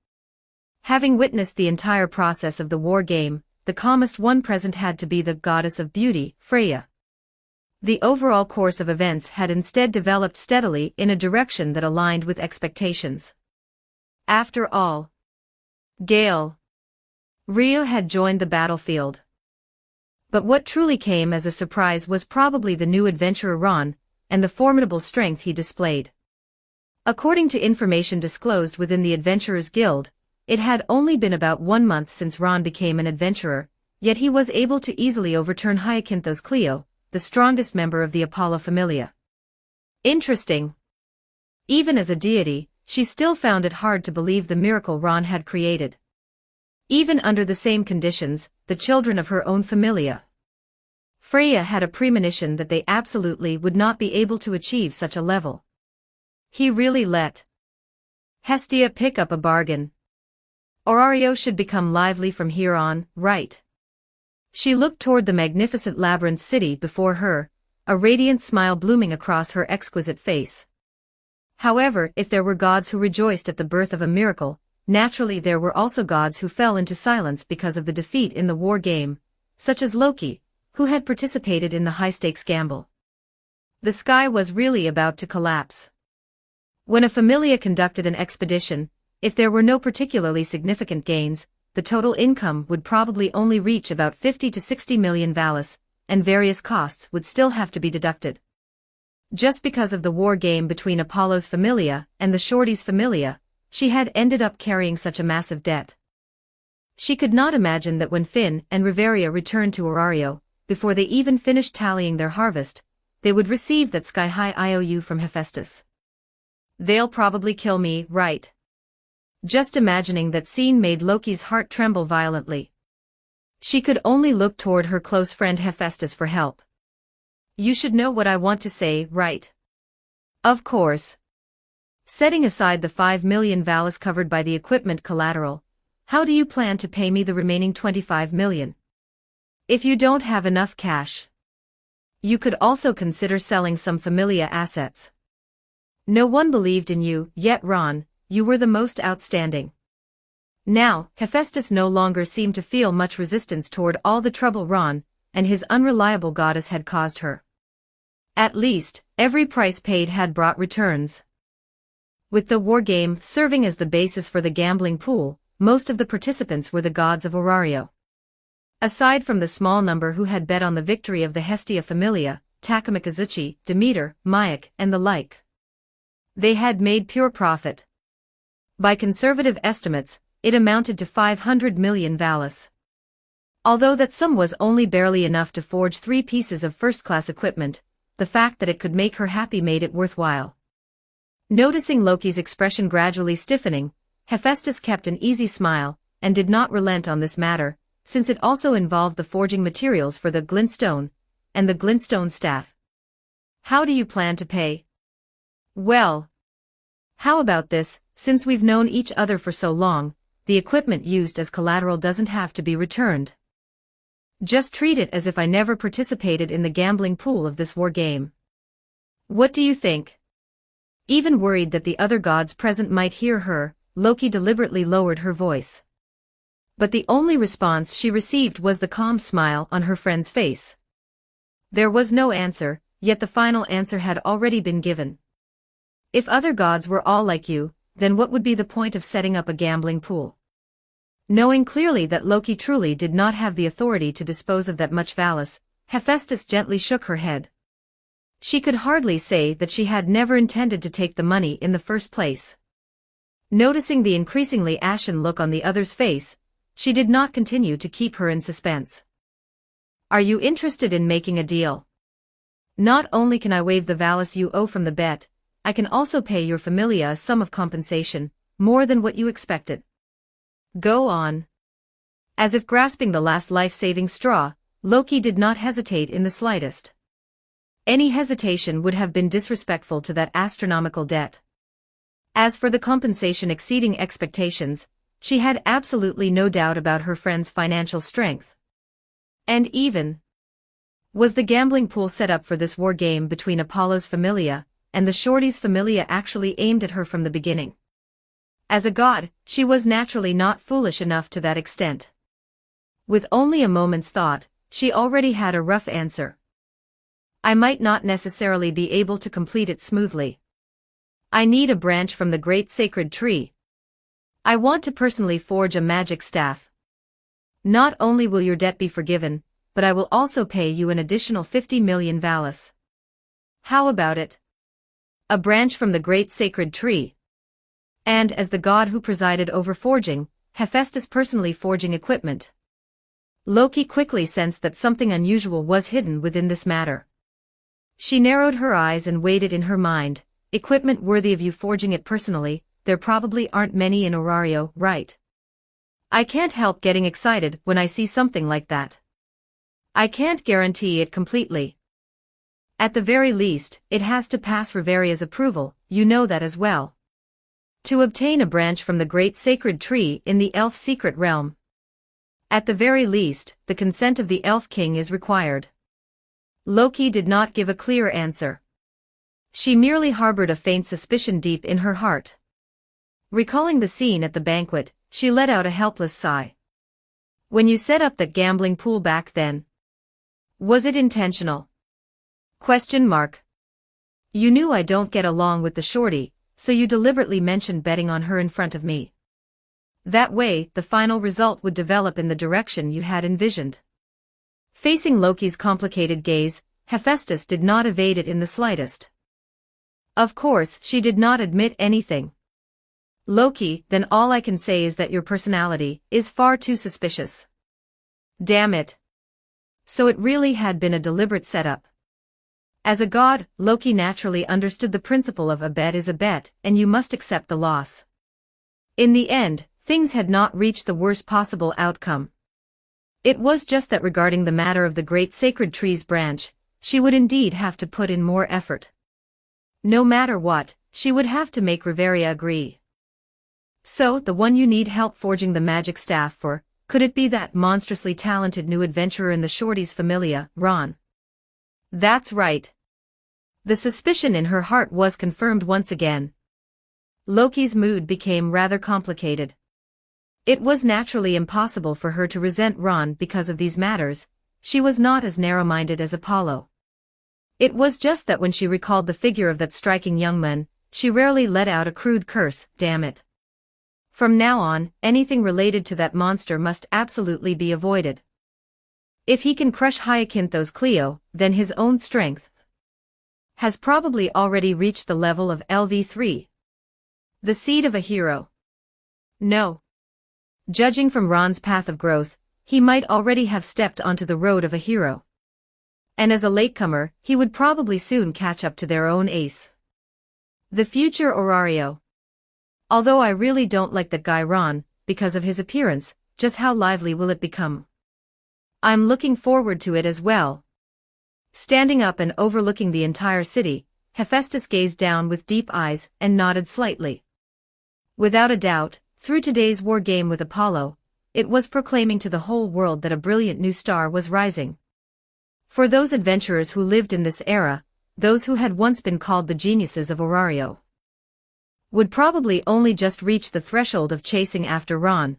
Having witnessed the entire process of the war game, the calmest one present had to be the goddess of beauty, Freya. The overall course of events had instead developed steadily in a direction that aligned with expectations. After all, Gale Rio had joined the battlefield. But what truly came as a surprise was probably the new adventurer Ron, and the formidable strength he displayed. According to information disclosed within the Adventurers Guild, it had only been about 1 month since Ron became an adventurer, yet he was able to easily overturn Hyacinthos Cleo, the strongest member of the Apollo Familia. Interesting. Even as a deity, she still found it hard to believe the miracle Ron had created. Even under the same conditions, the children of her own Familia, Freya had a premonition that they absolutely would not be able to achieve such a level. He really let Hestia pick up a bargain. Orario should become lively from here on, right? She looked toward the magnificent labyrinth city before her, a radiant smile blooming across her exquisite face. However, if there were gods who rejoiced at the birth of a miracle, naturally there were also gods who fell into silence because of the defeat in the war game, such as Loki, who had participated in the high-stakes gamble. The sky was really about to collapse. When a Familia conducted an expedition, if there were no particularly significant gains, the total income would probably only reach about 50 to 60 million valis, and various costs would still have to be deducted. Just because of the war game between Apollo's Familia and the Shorty's Familia, she had ended up carrying such a massive debt. She could not imagine that when Finn and Riveria returned to Orario, before they even finished tallying their harvest, they would receive that sky-high IOU from Hephaestus. They'll probably kill me, right? Just imagining that scene made Loki's heart tremble violently. She could only look toward her close friend Hephaestus for help. You should know what I want to say, right? Of course. Setting aside the 5 million valis covered by the equipment collateral, how do you plan to pay me the remaining 25 million? If you don't have enough cash, you could also consider selling some Familia assets. No one believed in you, yet Ron, you were the most outstanding. Now, Hephaestus no longer seemed to feel much resistance toward all the trouble Ron and his unreliable goddess had caused her. At least, every price paid had brought returns. With the war game serving as the basis for the gambling pool, most of the participants were the gods of Orario. Aside from the small number who had bet on the victory of the Hestia Familia, Takamikazuchi, Demeter, Mayak, and the like, they had made pure profit. By conservative estimates, it amounted to 500 million valis. Although that sum was only barely enough to forge 3 pieces of first-class equipment, the fact that it could make her happy made it worthwhile. Noticing Loki's expression gradually stiffening, Hephaestus kept an easy smile, and did not relent on this matter, since it also involved the forging materials for the glintstone, and the glintstone staff. How do you plan to pay? Well, how about this, since we've known each other for so long, the equipment used as collateral doesn't have to be returned. Just treat it as if I never participated in the gambling pool of this war game. What do you think? Even worried that the other gods present might hear her, Loki deliberately lowered her voice. But the only response she received was the calm smile on her friend's face. There was no answer, yet the final answer had already been given. If other gods were all like you, then what would be the point of setting up a gambling pool? Knowing clearly that Loki truly did not have the authority to dispose of that much valis, Hephaestus gently shook her head. She could hardly say that she had never intended to take the money in the first place. Noticing the increasingly ashen look on the other's face, she did not continue to keep her in suspense. Are you interested in making a deal? Not only can I waive the valis you owe from the bet, I can also pay your Familia a sum of compensation, more than what you expected. Go on. As if grasping the last life-saving straw, Loki did not hesitate in the slightest. Any hesitation would have been disrespectful to that astronomical debt. As for the compensation exceeding expectations, she had absolutely no doubt about her friend's financial strength. And even was the gambling pool set up for this war game between Apollo's Familia and the Shorty's Familia actually aimed at her from the beginning? As a god, she was naturally not foolish enough to that extent. With only a moment's thought, she already had a rough answer. I might not necessarily be able to complete it smoothly. I need a branch from the great sacred tree. I want to personally forge a magic staff. Not only will your debt be forgiven, but I will also pay you an additional 50 million valis. How about it? A branch from the great sacred tree. And as the god who presided over forging, Hephaestus personally forging equipment. Loki quickly sensed that something unusual was hidden within this matter. She narrowed her eyes and weighed it in her mind. Equipment worthy of you forging it personally, there probably aren't many in Orario, right? I can't help getting excited when I see something like that. I can't guarantee it completely. At the very least, it has to pass Riveria's approval, you know that as well. To obtain a branch from the great sacred tree in the elf secret realm. At the very least, the consent of the elf king is required. Loki did not give a clear answer. She merely harbored a faint suspicion deep in her heart. Recalling the scene at the banquet, she let out a helpless sigh. When you set up that gambling pool back then, was it intentional? Question mark. You knew I don't get along with the shorty, so you deliberately mentioned betting on her in front of me. That way, the final result would develop in the direction you had envisioned. Facing Loki's complicated gaze, Hephaestus did not evade it in the slightest. Of course, she did not admit anything. Loki, then all I can say is that your personality is far too suspicious. Damn it. So it really had been a deliberate setup. As a god, Loki naturally understood the principle of a bet is a bet, and you must accept the loss. In the end, things had not reached the worst possible outcome. It was just that regarding the matter of the great sacred tree's branch, she would indeed have to put in more effort. No matter what, she would have to make Riveria agree. So, the one you need help forging the magic staff for, could it be that monstrously talented new adventurer in the shorty's familia, Ron? That's right. The suspicion in her heart was confirmed once again. Loki's mood became rather complicated. It was naturally impossible for her to resent Ron because of these matters. She was not as narrow-minded as Apollo. It was just that when she recalled the figure of that striking young man, she rarely let out a crude curse, damn it. From now on, anything related to that monster must absolutely be avoided. If he can crush Hyacinthos Cleo, then his own strength has probably already reached the level of LV3. The seed of a hero. No. Judging from Ron's path of growth, he might already have stepped onto the road of a hero. And as a latecomer, he would probably soon catch up to their own ace. The future Orario. Although I really don't like that guy Ron, because of his appearance, just how lively will it become? I'm looking forward to it as well. Standing up and overlooking the entire city, Hephaestus gazed down with deep eyes and nodded slightly. Without a doubt, through today's war game with Apollo, it was proclaiming to the whole world that a brilliant new star was rising. For those adventurers who lived in this era, those who had once been called the geniuses of Orario, would probably only just reach the threshold of chasing after Ron.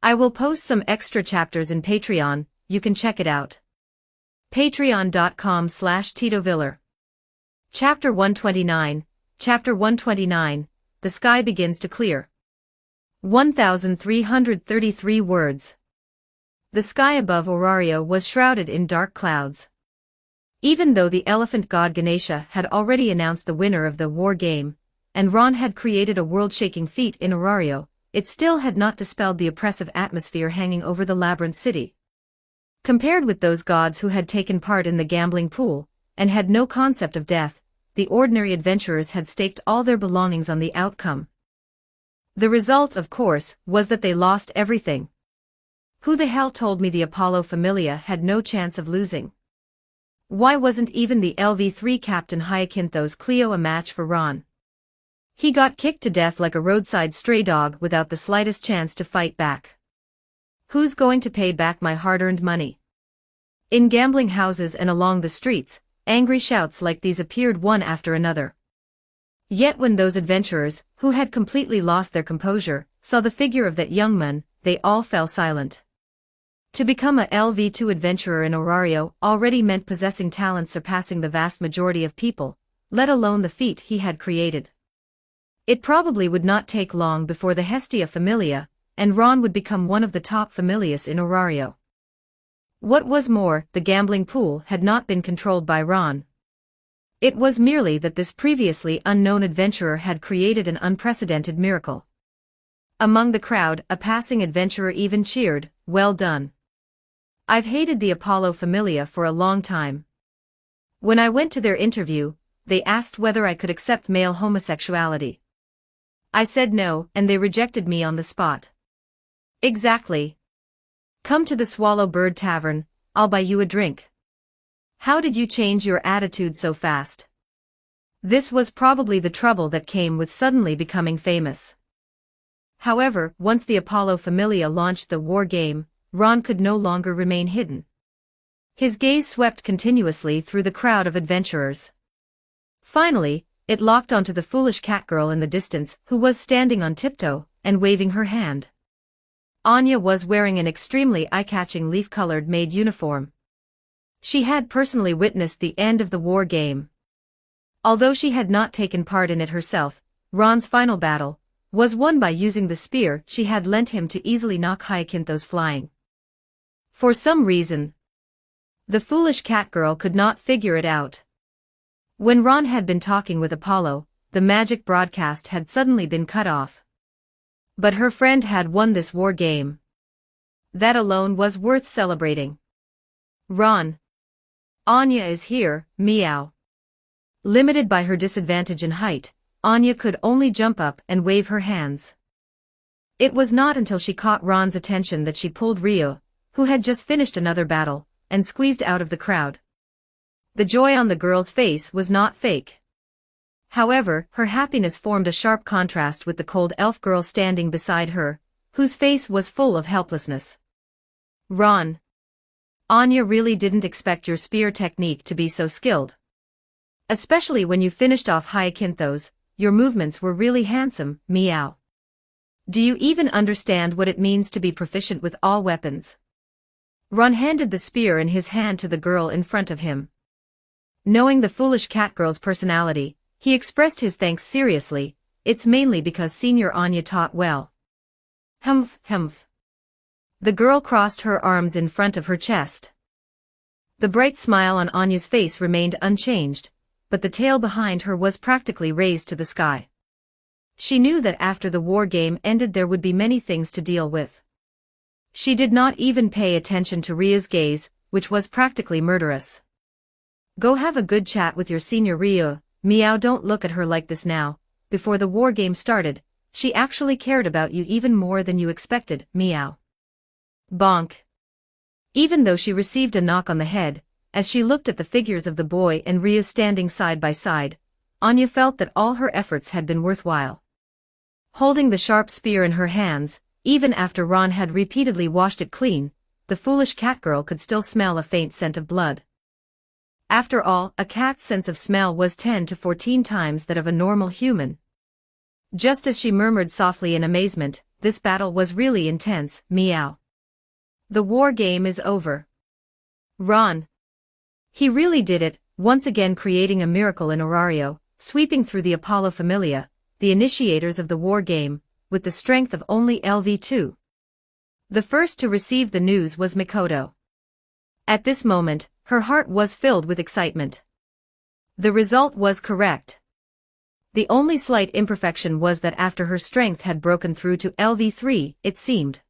I will post some extra chapters in Patreon, you can check it out. Patreon.com/TitoViller. Chapter 129, Chapter 129, The Sky Begins to Clear. 1,333 words. The sky above Orario was shrouded in dark clouds. Even though the elephant god Ganesha had already announced the winner of the war game, and Ron had created a world-shaking feat in Orario, it still had not dispelled the oppressive atmosphere hanging over the labyrinth city. Compared with those gods who had taken part in the gambling pool, and had no concept of death, the ordinary adventurers had staked all their belongings on the outcome. The result, of course, was that they lost everything. Who the hell told me the Apollo Familia had no chance of losing? Why wasn't even the LV3 captain Hyacinthos Cleo a match for Ron? He got kicked to death like a roadside stray dog without the slightest chance to fight back. Who's going to pay back my hard-earned money? In gambling houses and along the streets, angry shouts like these appeared one after another. Yet when those adventurers, who had completely lost their composure, saw the figure of that young man, they all fell silent. To become a LV2 adventurer in Orario already meant possessing talents surpassing the vast majority of people, let alone the feat he had created. It probably would not take long before the Hestia Familia, and Ron would become one of the top familias in Orario. What was more, the gambling pool had not been controlled by Ron. It was merely that this previously unknown adventurer had created an unprecedented miracle. Among the crowd, a passing adventurer even cheered, "Well done. I've hated the Apollo Familia for a long time. When I went to their interview, they asked whether I could accept male homosexuality. I said no, and they rejected me on the spot." "Exactly. Come to the Swallow Bird Tavern, I'll buy you a drink." How did you change your attitude so fast? This was probably the trouble that came with suddenly becoming famous. However, once the Apollo Familia launched the war game, Ron could no longer remain hidden. His gaze swept continuously through the crowd of adventurers. Finally, it locked onto the foolish cat girl in the distance who was standing on tiptoe and waving her hand. Anya was wearing an extremely eye-catching leaf-colored maid uniform. She had personally witnessed the end of the war game. Although she had not taken part in it herself, Ron's final battle was won by using the spear she had lent him to easily knock Hyacinthos flying. For some reason, the foolish cat girl could not figure it out. When Ron had been talking with Apollo, the magic broadcast had suddenly been cut off. But her friend had won this war game. That alone was worth celebrating. "Ron. Anya is here, meow." Limited by her disadvantage in height, Anya could only jump up and wave her hands. It was not until she caught Ron's attention that she pulled Rio, who had just finished another battle, and squeezed out of the crowd. The joy on the girl's face was not fake. However, her happiness formed a sharp contrast with the cold elf girl standing beside her, whose face was full of helplessness. "Ron. Anya really didn't expect your spear technique to be so skilled. Especially when you finished off Hyacinthos, your movements were really handsome, meow. Do you even understand what it means to be proficient with all weapons?" Ron handed the spear in his hand to the girl in front of him. Knowing the foolish cat girl's personality, he expressed his thanks seriously. "It's mainly because Senior Anya taught well." Humph, humph. The girl crossed her arms in front of her chest. The bright smile on Anya's face remained unchanged, but the tail behind her was practically raised to the sky. She knew that after the war game ended there would be many things to deal with. She did not even pay attention to Ria's gaze, which was practically murderous. "Go have a good chat with your senior Rio, meow. Don't look at her like this now. Before the war game started, she actually cared about you even more than you expected, meow." Bonk. Even though she received a knock on the head, as she looked at the figures of the boy and Rio standing side by side, Anya felt that all her efforts had been worthwhile. Holding the sharp spear in her hands, even after Ron had repeatedly washed it clean, the foolish cat girl could still smell a faint scent of blood. After all, a cat's sense of smell was 10 to 14 times that of a normal human. Just as she murmured softly in amazement, "This battle was really intense, meow. The war game is over. Ron. He really did it, once again creating a miracle in Orario, sweeping through the Apollo Familia, the initiators of the war game, with the strength of only LV2. The first to receive the news was Mikoto. At this moment, her heart was filled with excitement. The result was correct. The only slight imperfection was that after her strength had broken through to LV3, it seemed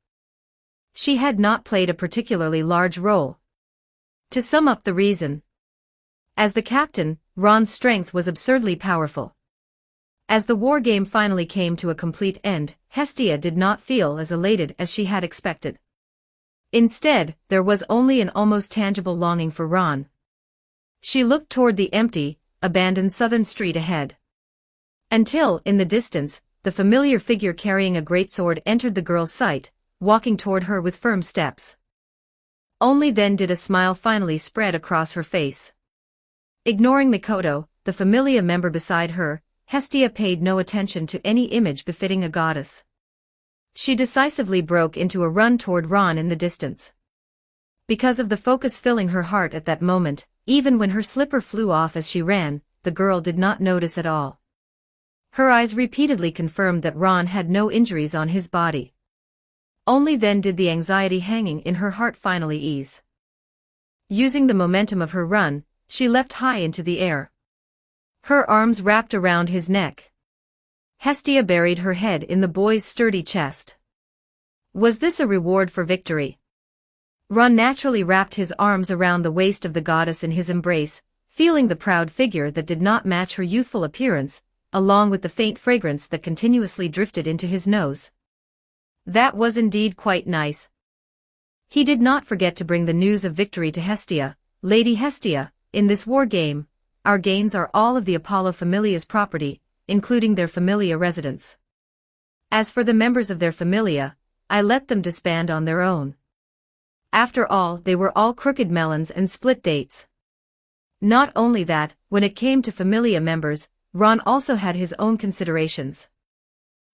she had not played a particularly large role. To sum up the reason, as the captain, Ron's strength was absurdly powerful. As the war game finally came to a complete end, Hestia did not feel as elated as she had expected. Instead, there was only an almost tangible longing for Ron. She looked toward the empty, abandoned southern street ahead. Until, in the distance, the familiar figure carrying a great sword entered the girl's sight, walking toward her with firm steps. Only then did a smile finally spread across her face. Ignoring Mikoto, the Familia member beside her, Hestia paid no attention to any image befitting a goddess. She decisively broke into a run toward Ron in the distance. Because of the focus filling her heart at that moment, even when her slipper flew off as she ran, the girl did not notice at all. Her eyes repeatedly confirmed that Ron had no injuries on his body. Only then did the anxiety hanging in her heart finally ease. Using the momentum of her run, she leapt high into the air. Her arms wrapped around his neck. Hestia buried her head in the boy's sturdy chest. Was this a reward for victory? Ron naturally wrapped his arms around the waist of the goddess in his embrace, feeling the proud figure that did not match her youthful appearance, along with the faint fragrance that continuously drifted into his nose. That was indeed quite nice. He did not forget to bring the news of victory to Hestia. Lady Hestia, in this war game, our gains are all of the Apollo Familia's property, including their familia residence. As for the members of their familia, I let them disband on their own. After all, they were all crooked melons and split dates. Not only that, when it came to familia members, Ron also had his own considerations.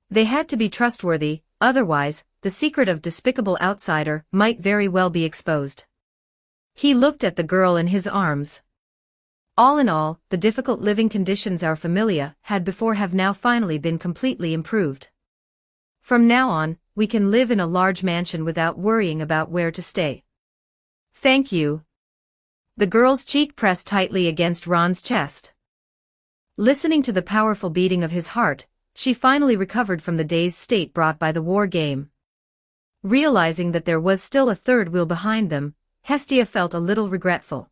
They had to be trustworthy, otherwise, the secret of despicable outsider might very well be exposed. He looked at the girl in his arms. All in all, the difficult living conditions our familia had before have now finally been completely improved. From now on, we can live in a large mansion without worrying about where to stay. Thank you. The girl's cheek pressed tightly against Ron's chest. Listening to the powerful beating of his heart, she finally recovered from the dazed state brought by the war game. Realizing that there was still a third wheel behind them, Hestia felt a little regretful.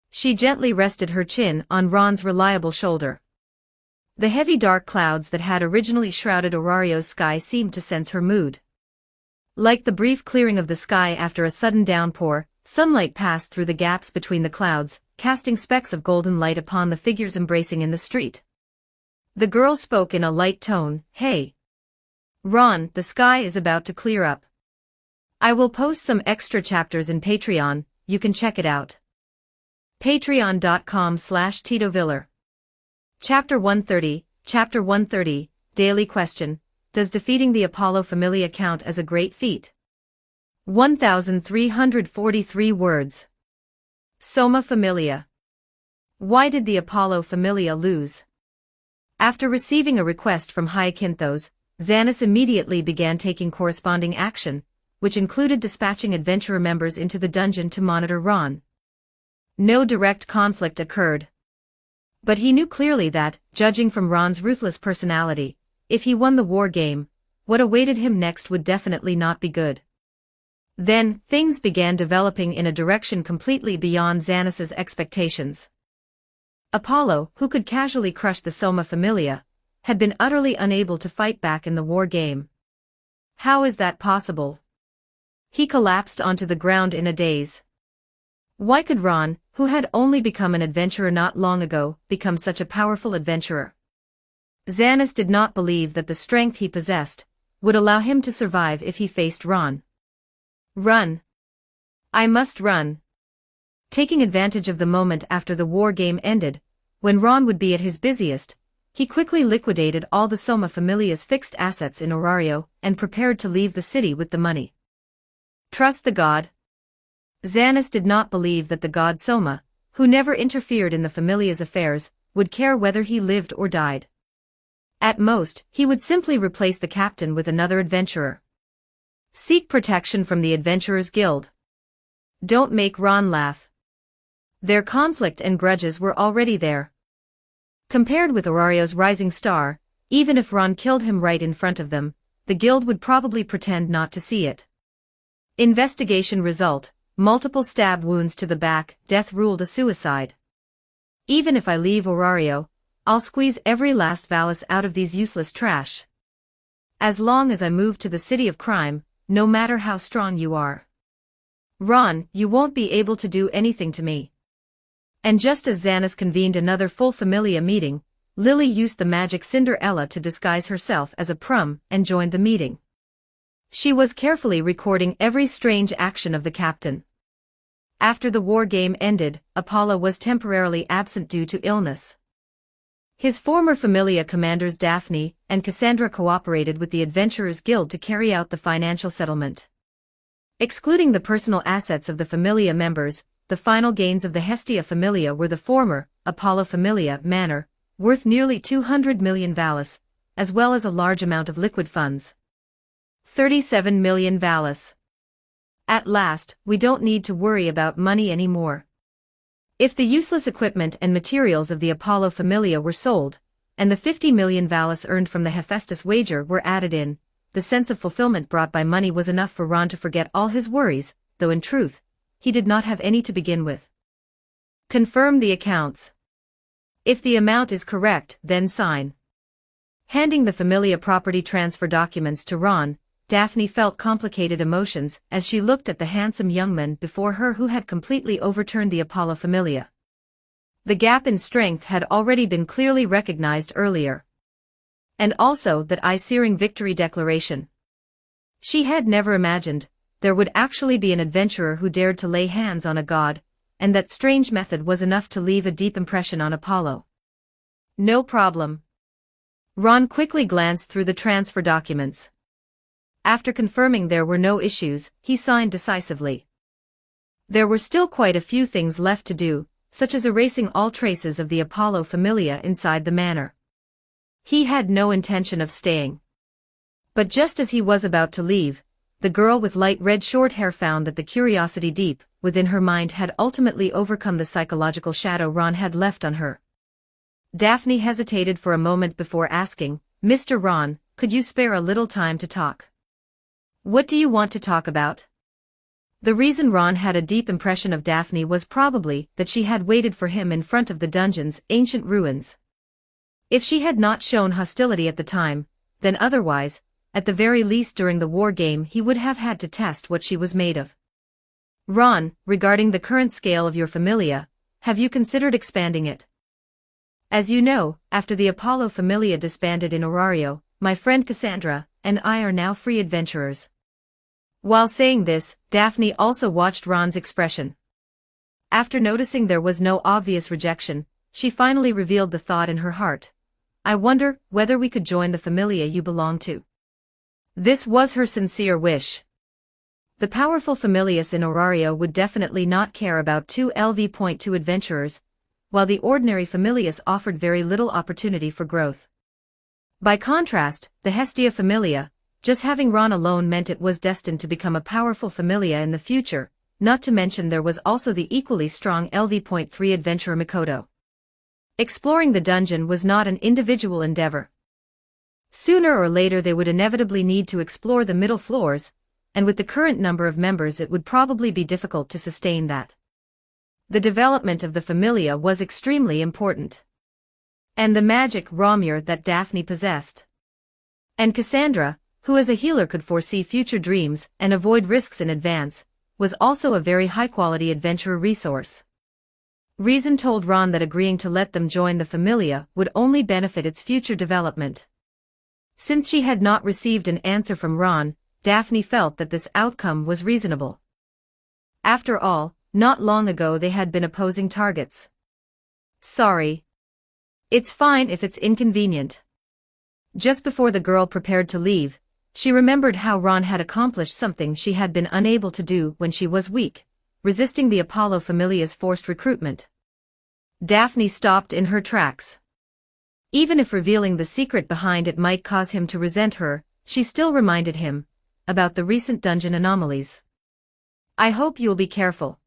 She gently rested her chin on Ron's reliable shoulder. The heavy dark clouds that had originally shrouded Aurario's sky seemed to sense her mood. Like the brief clearing of the sky after a sudden downpour, sunlight passed through the gaps between the clouds, casting specks of golden light upon the figures embracing in the street. The girl spoke in a light tone, "Hey, Ron, the sky is about to clear up. I will post some extra chapters in Patreon, you can check it out. Patreon.com/TitoViller. Chapter 130, Daily Question, Does defeating the Apollo Familia count as a great feat? 1,343 words. Soma Familia. Why did the Apollo Familia lose? After receiving a request from Hyacinthos, Xanis immediately began taking corresponding action, which included dispatching adventurer members into the dungeon to monitor Ron. No direct conflict occurred. But he knew clearly that, judging from Ron's ruthless personality, if he won the war game, what awaited him next would definitely not be good. Then, things began developing in a direction completely beyond Xanis's expectations. Apollo, who could casually crush the Soma Familia, had been utterly unable to fight back in the war game. How is that possible? He collapsed onto the ground in a daze. Why could Ron, who had only become an adventurer not long ago, become such a powerful adventurer? Xanis did not believe that the strength he possessed would allow him to survive if he faced Ron. Run. I must run. Taking advantage of the moment after the war game ended, when Ron would be at his busiest, he quickly liquidated all the Soma Familia's fixed assets in Aurario and prepared to leave the city with the money. Trust the god. Xanis did not believe that the god Soma, who never interfered in the Familia's affairs, would care whether he lived or died. At most, he would simply replace the captain with another adventurer. Seek protection from the Adventurers Guild. Don't make Ron laugh. Their conflict and grudges were already there. Compared with Aurario's rising star, even if Ron killed him right in front of them, the guild would probably pretend not to see it. Investigation result. Multiple stab wounds to the back, death ruled a suicide. Even if I leave Aurario, I'll squeeze every last Valis out of these useless trash. As long as I move to the city of crime, no matter how strong you are. Ron, you won't be able to do anything to me. And just as Xanis convened another full Familia meeting, Lily used the magic Cinder to disguise herself as a prum and joined the meeting. She was carefully recording every strange action of the captain. After the war game ended, Apollo was temporarily absent due to illness. His former Familia commanders Daphne and Cassandra cooperated with the Adventurers Guild to carry out the financial settlement. Excluding the personal assets of the Familia members, the final gains of the Hestia Familia were the former, Apollo Familia manor, worth nearly 200 million valis, as well as a large amount of liquid funds. 37 million valis. At last, we don't need to worry about money anymore. If the useless equipment and materials of the Apollo Familia were sold, and the 50 million valis earned from the Hephaestus wager were added in, the sense of fulfillment brought by money was enough for Ron to forget all his worries, though in truth, he did not have any to begin with. Confirm the accounts. If the amount is correct, then sign. Handing the Familia property transfer documents to Ron, Daphne felt complicated emotions as she looked at the handsome young man before her who had completely overturned the Apollo Familia. The gap in strength had already been clearly recognized earlier. And also that eye-searing victory declaration. She had never imagined there would actually be an adventurer who dared to lay hands on a god, and that strange method was enough to leave a deep impression on Apollo. No problem. Ron quickly glanced through the transfer documents. After confirming there were no issues, he signed decisively. There were still quite a few things left to do, such as erasing all traces of the Apollo Familia inside the manor. He had no intention of staying. But just as he was about to leave, the girl with light red short hair found that the curiosity deep within her mind had ultimately overcome the psychological shadow Ron had left on her. Daphne hesitated for a moment before asking, "Mr. Ron, could you spare a little time to talk?" "What do you want to talk about?" The reason Ron had a deep impression of Daphne was probably that she had waited for him in front of the dungeon's ancient ruins. If she had not shown hostility at the time, then otherwise, at the very least during the war game he would have had to test what she was made of. "Ron, regarding the current scale of your Familia, have you considered expanding it? As you know, after the Apollo Familia disbanded in Orario, my friend Cassandra and I are now free adventurers." While saying this, Daphne also watched Ron's expression. After noticing there was no obvious rejection, she finally revealed the thought in her heart. "I wonder whether we could join the Familia you belong to." This was her sincere wish. The powerful Familius in Orario would definitely not care about 2LV.2 adventurers, while the ordinary Familius offered very little opportunity for growth. By contrast, the Hestia Familia, just having Ron alone meant it was destined to become a powerful Familia in the future, not to mention there was also the equally strong LV.3 adventurer Mikoto. Exploring the dungeon was not an individual endeavor. Sooner or later they would inevitably need to explore the middle floors, and with the current number of members it would probably be difficult to sustain that. The development of the Familia was extremely important. And the magic rapier that Daphne possessed. And Cassandra, who as a healer could foresee future dreams and avoid risks in advance, was also a very high-quality adventurer resource. Reason told Ron that agreeing to let them join the Familia would only benefit its future development. Since she had not received an answer from Ron, Daphne felt that this outcome was reasonable. After all, not long ago they had been opposing targets. "Sorry. It's fine if it's inconvenient." Just before the girl prepared to leave, she remembered how Ron had accomplished something she had been unable to do when she was weak, resisting the Apollo Familia's forced recruitment. Daphne stopped in her tracks. Even if revealing the secret behind it might cause him to resent her, she still reminded him about the recent dungeon anomalies. "I hope you'll be careful.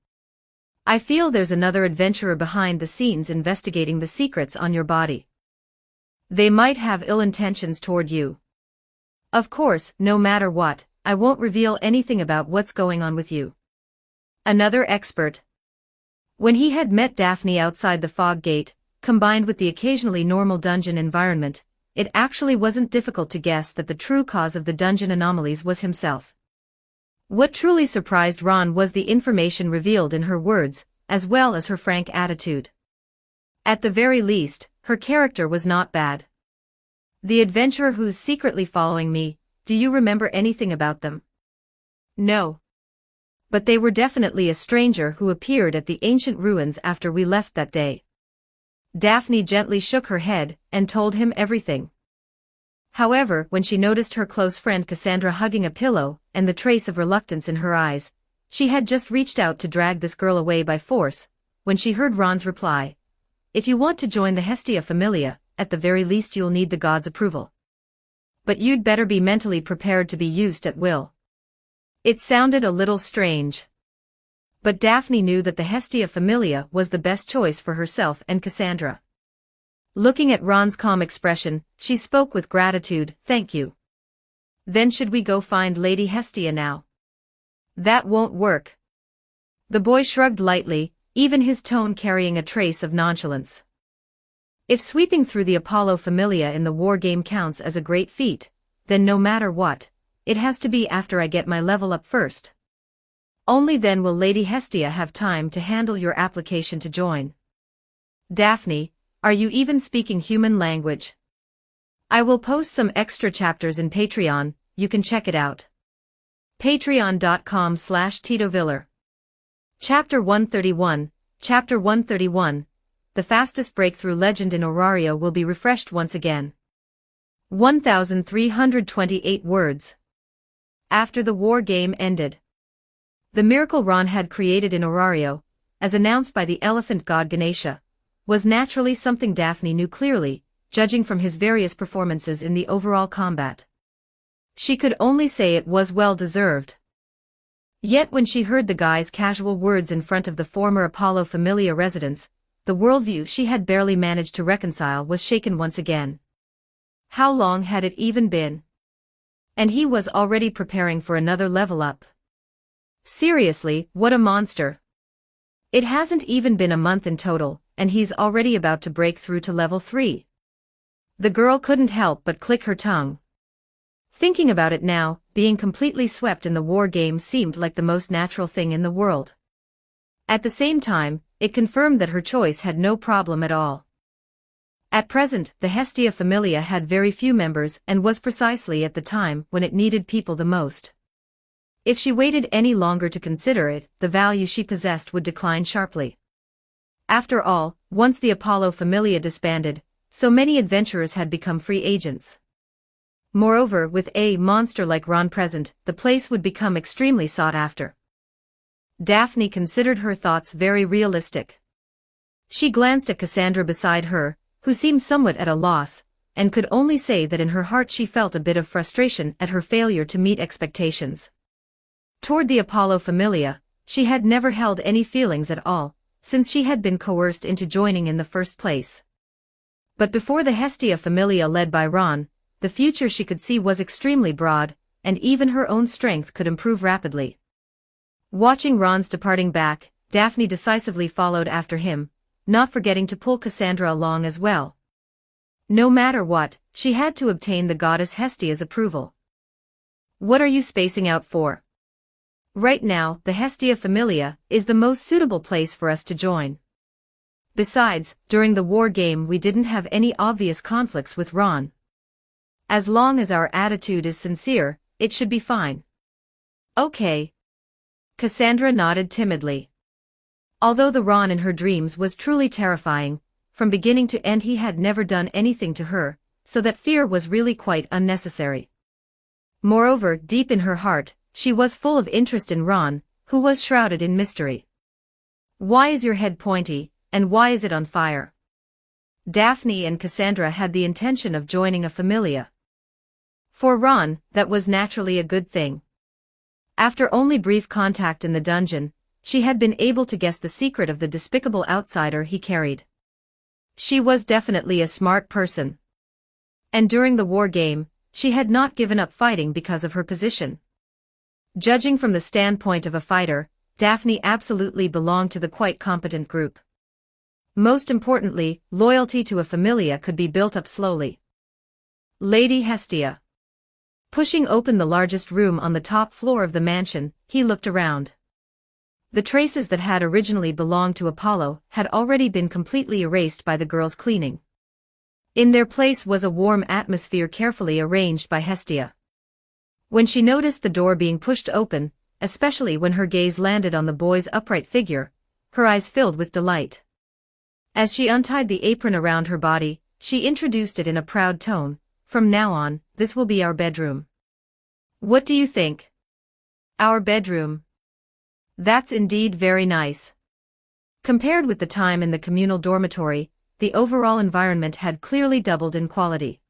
I feel there's another adventurer behind the scenes investigating the secrets on your body. They might have ill intentions toward you. Of course, no matter what, I won't reveal anything about what's going on with you." Another expert. When he had met Daphne outside the fog gate, combined with the occasionally normal dungeon environment, it actually wasn't difficult to guess that the true cause of the dungeon anomalies was himself. What truly surprised Ron was the information revealed in her words, as well as her frank attitude. At the very least, her character was not bad. "The adventurer who's secretly following me, do you remember anything about them?" "No. But they were definitely a stranger who appeared at the ancient ruins after we left that day." Daphne gently shook her head and told him everything. However, when she noticed her close friend Cassandra hugging a pillow and the trace of reluctance in her eyes, she had just reached out to drag this girl away by force, when she heard Ron's reply. If you want to join the Hestia Familia, at the very least you'll need the gods' approval. But you'd better be mentally prepared to be used at will. It sounded a little strange. But Daphne knew that the Hestia Familia was the best choice for herself and Cassandra. Looking at Ron's calm expression, she spoke with gratitude. Thank you. Then should we go find Lady Hestia now? That won't work. The boy shrugged lightly, even his tone carrying a trace of nonchalance. If sweeping through the Apollo Familia in the war game counts as a great feat, then no matter what, it has to be after I get my level up first. Only then will Lady Hestia have time to handle your application to join. Daphne, are you even speaking human language? I will post some extra chapters in Patreon, you can check it out. Patreon.com/TitoViller. Chapter 131, Chapter 131, the fastest breakthrough legend in Orario will be refreshed once again. 1,328 words. After the war game ended. The miracle Ron had created in Orario, as announced by the elephant god Ganesha, was naturally something Daphne knew clearly, judging from his various performances in the overall combat. She could only say it was well deserved. Yet when she heard the guy's casual words in front of the former Apollo Familia residence, the worldview she had barely managed to reconcile was shaken once again. How long had it even been? And he was already preparing for another level up. Seriously, what a monster. It hasn't even been a month in total, and he's already about to break through to level 3. The girl couldn't help but click her tongue. Thinking about it now, being completely swept in the war game seemed like the most natural thing in the world. At the same time, it confirmed that her choice had no problem at all. At present, the Hestia Familia had very few members and was precisely at the time when it needed people the most. If she waited any longer to consider it, the value she possessed would decline sharply. After all, once the Apollo Familia disbanded, so many adventurers had become free agents. Moreover, with a monster like Ron present, the place would become extremely sought after. Daphne considered her thoughts very realistic. She glanced at Cassandra beside her, who seemed somewhat at a loss, and could only say that in her heart she felt a bit of frustration at her failure to meet expectations. Toward the Apollo Familia, she had never held any feelings at all, since she had been coerced into joining in the first place. But before the Hestia Familia led by Ron, the future she could see was extremely broad, and even her own strength could improve rapidly. Watching Ron's departing back, Daphne decisively followed after him, not forgetting to pull Cassandra along as well. No matter what, she had to obtain the goddess Hestia's approval. What are you spacing out for? Right now, the Hestia Familia is the most suitable place for us to join. Besides, during the war game we didn't have any obvious conflicts with Ron. As long as our attitude is sincere, it should be fine. Okay. Cassandra nodded timidly. Although the Ron in her dreams was truly terrifying, from beginning to end he had never done anything to her, so that fear was really quite unnecessary. Moreover, deep in her heart, she was full of interest in Ron, who was shrouded in mystery. Why is your head pointy, and why is it on fire? Daphne and Cassandra had the intention of joining a familia. For Ron, that was naturally a good thing. After only brief contact in the dungeon, she had been able to guess the secret of the despicable outsider he carried. She was definitely a smart person. And during the war game, she had not given up fighting because of her position. Judging from the standpoint of a fighter, Daphne absolutely belonged to the quite competent group. Most importantly, loyalty to a familia could be built up slowly. Lady Hestia. Pushing open the largest room on the top floor of the mansion, he looked around. The traces that had originally belonged to Apollo had already been completely erased by the girl's cleaning. In their place was a warm atmosphere carefully arranged by Hestia. When she noticed the door being pushed open, especially when her gaze landed on the boy's upright figure, her eyes filled with delight. As she untied the apron around her body, she introduced it in a proud tone. From now on, this will be our bedroom. What do you think? Our bedroom. That's indeed very nice. Compared with the time in the communal dormitory, the overall environment had clearly doubled in quality.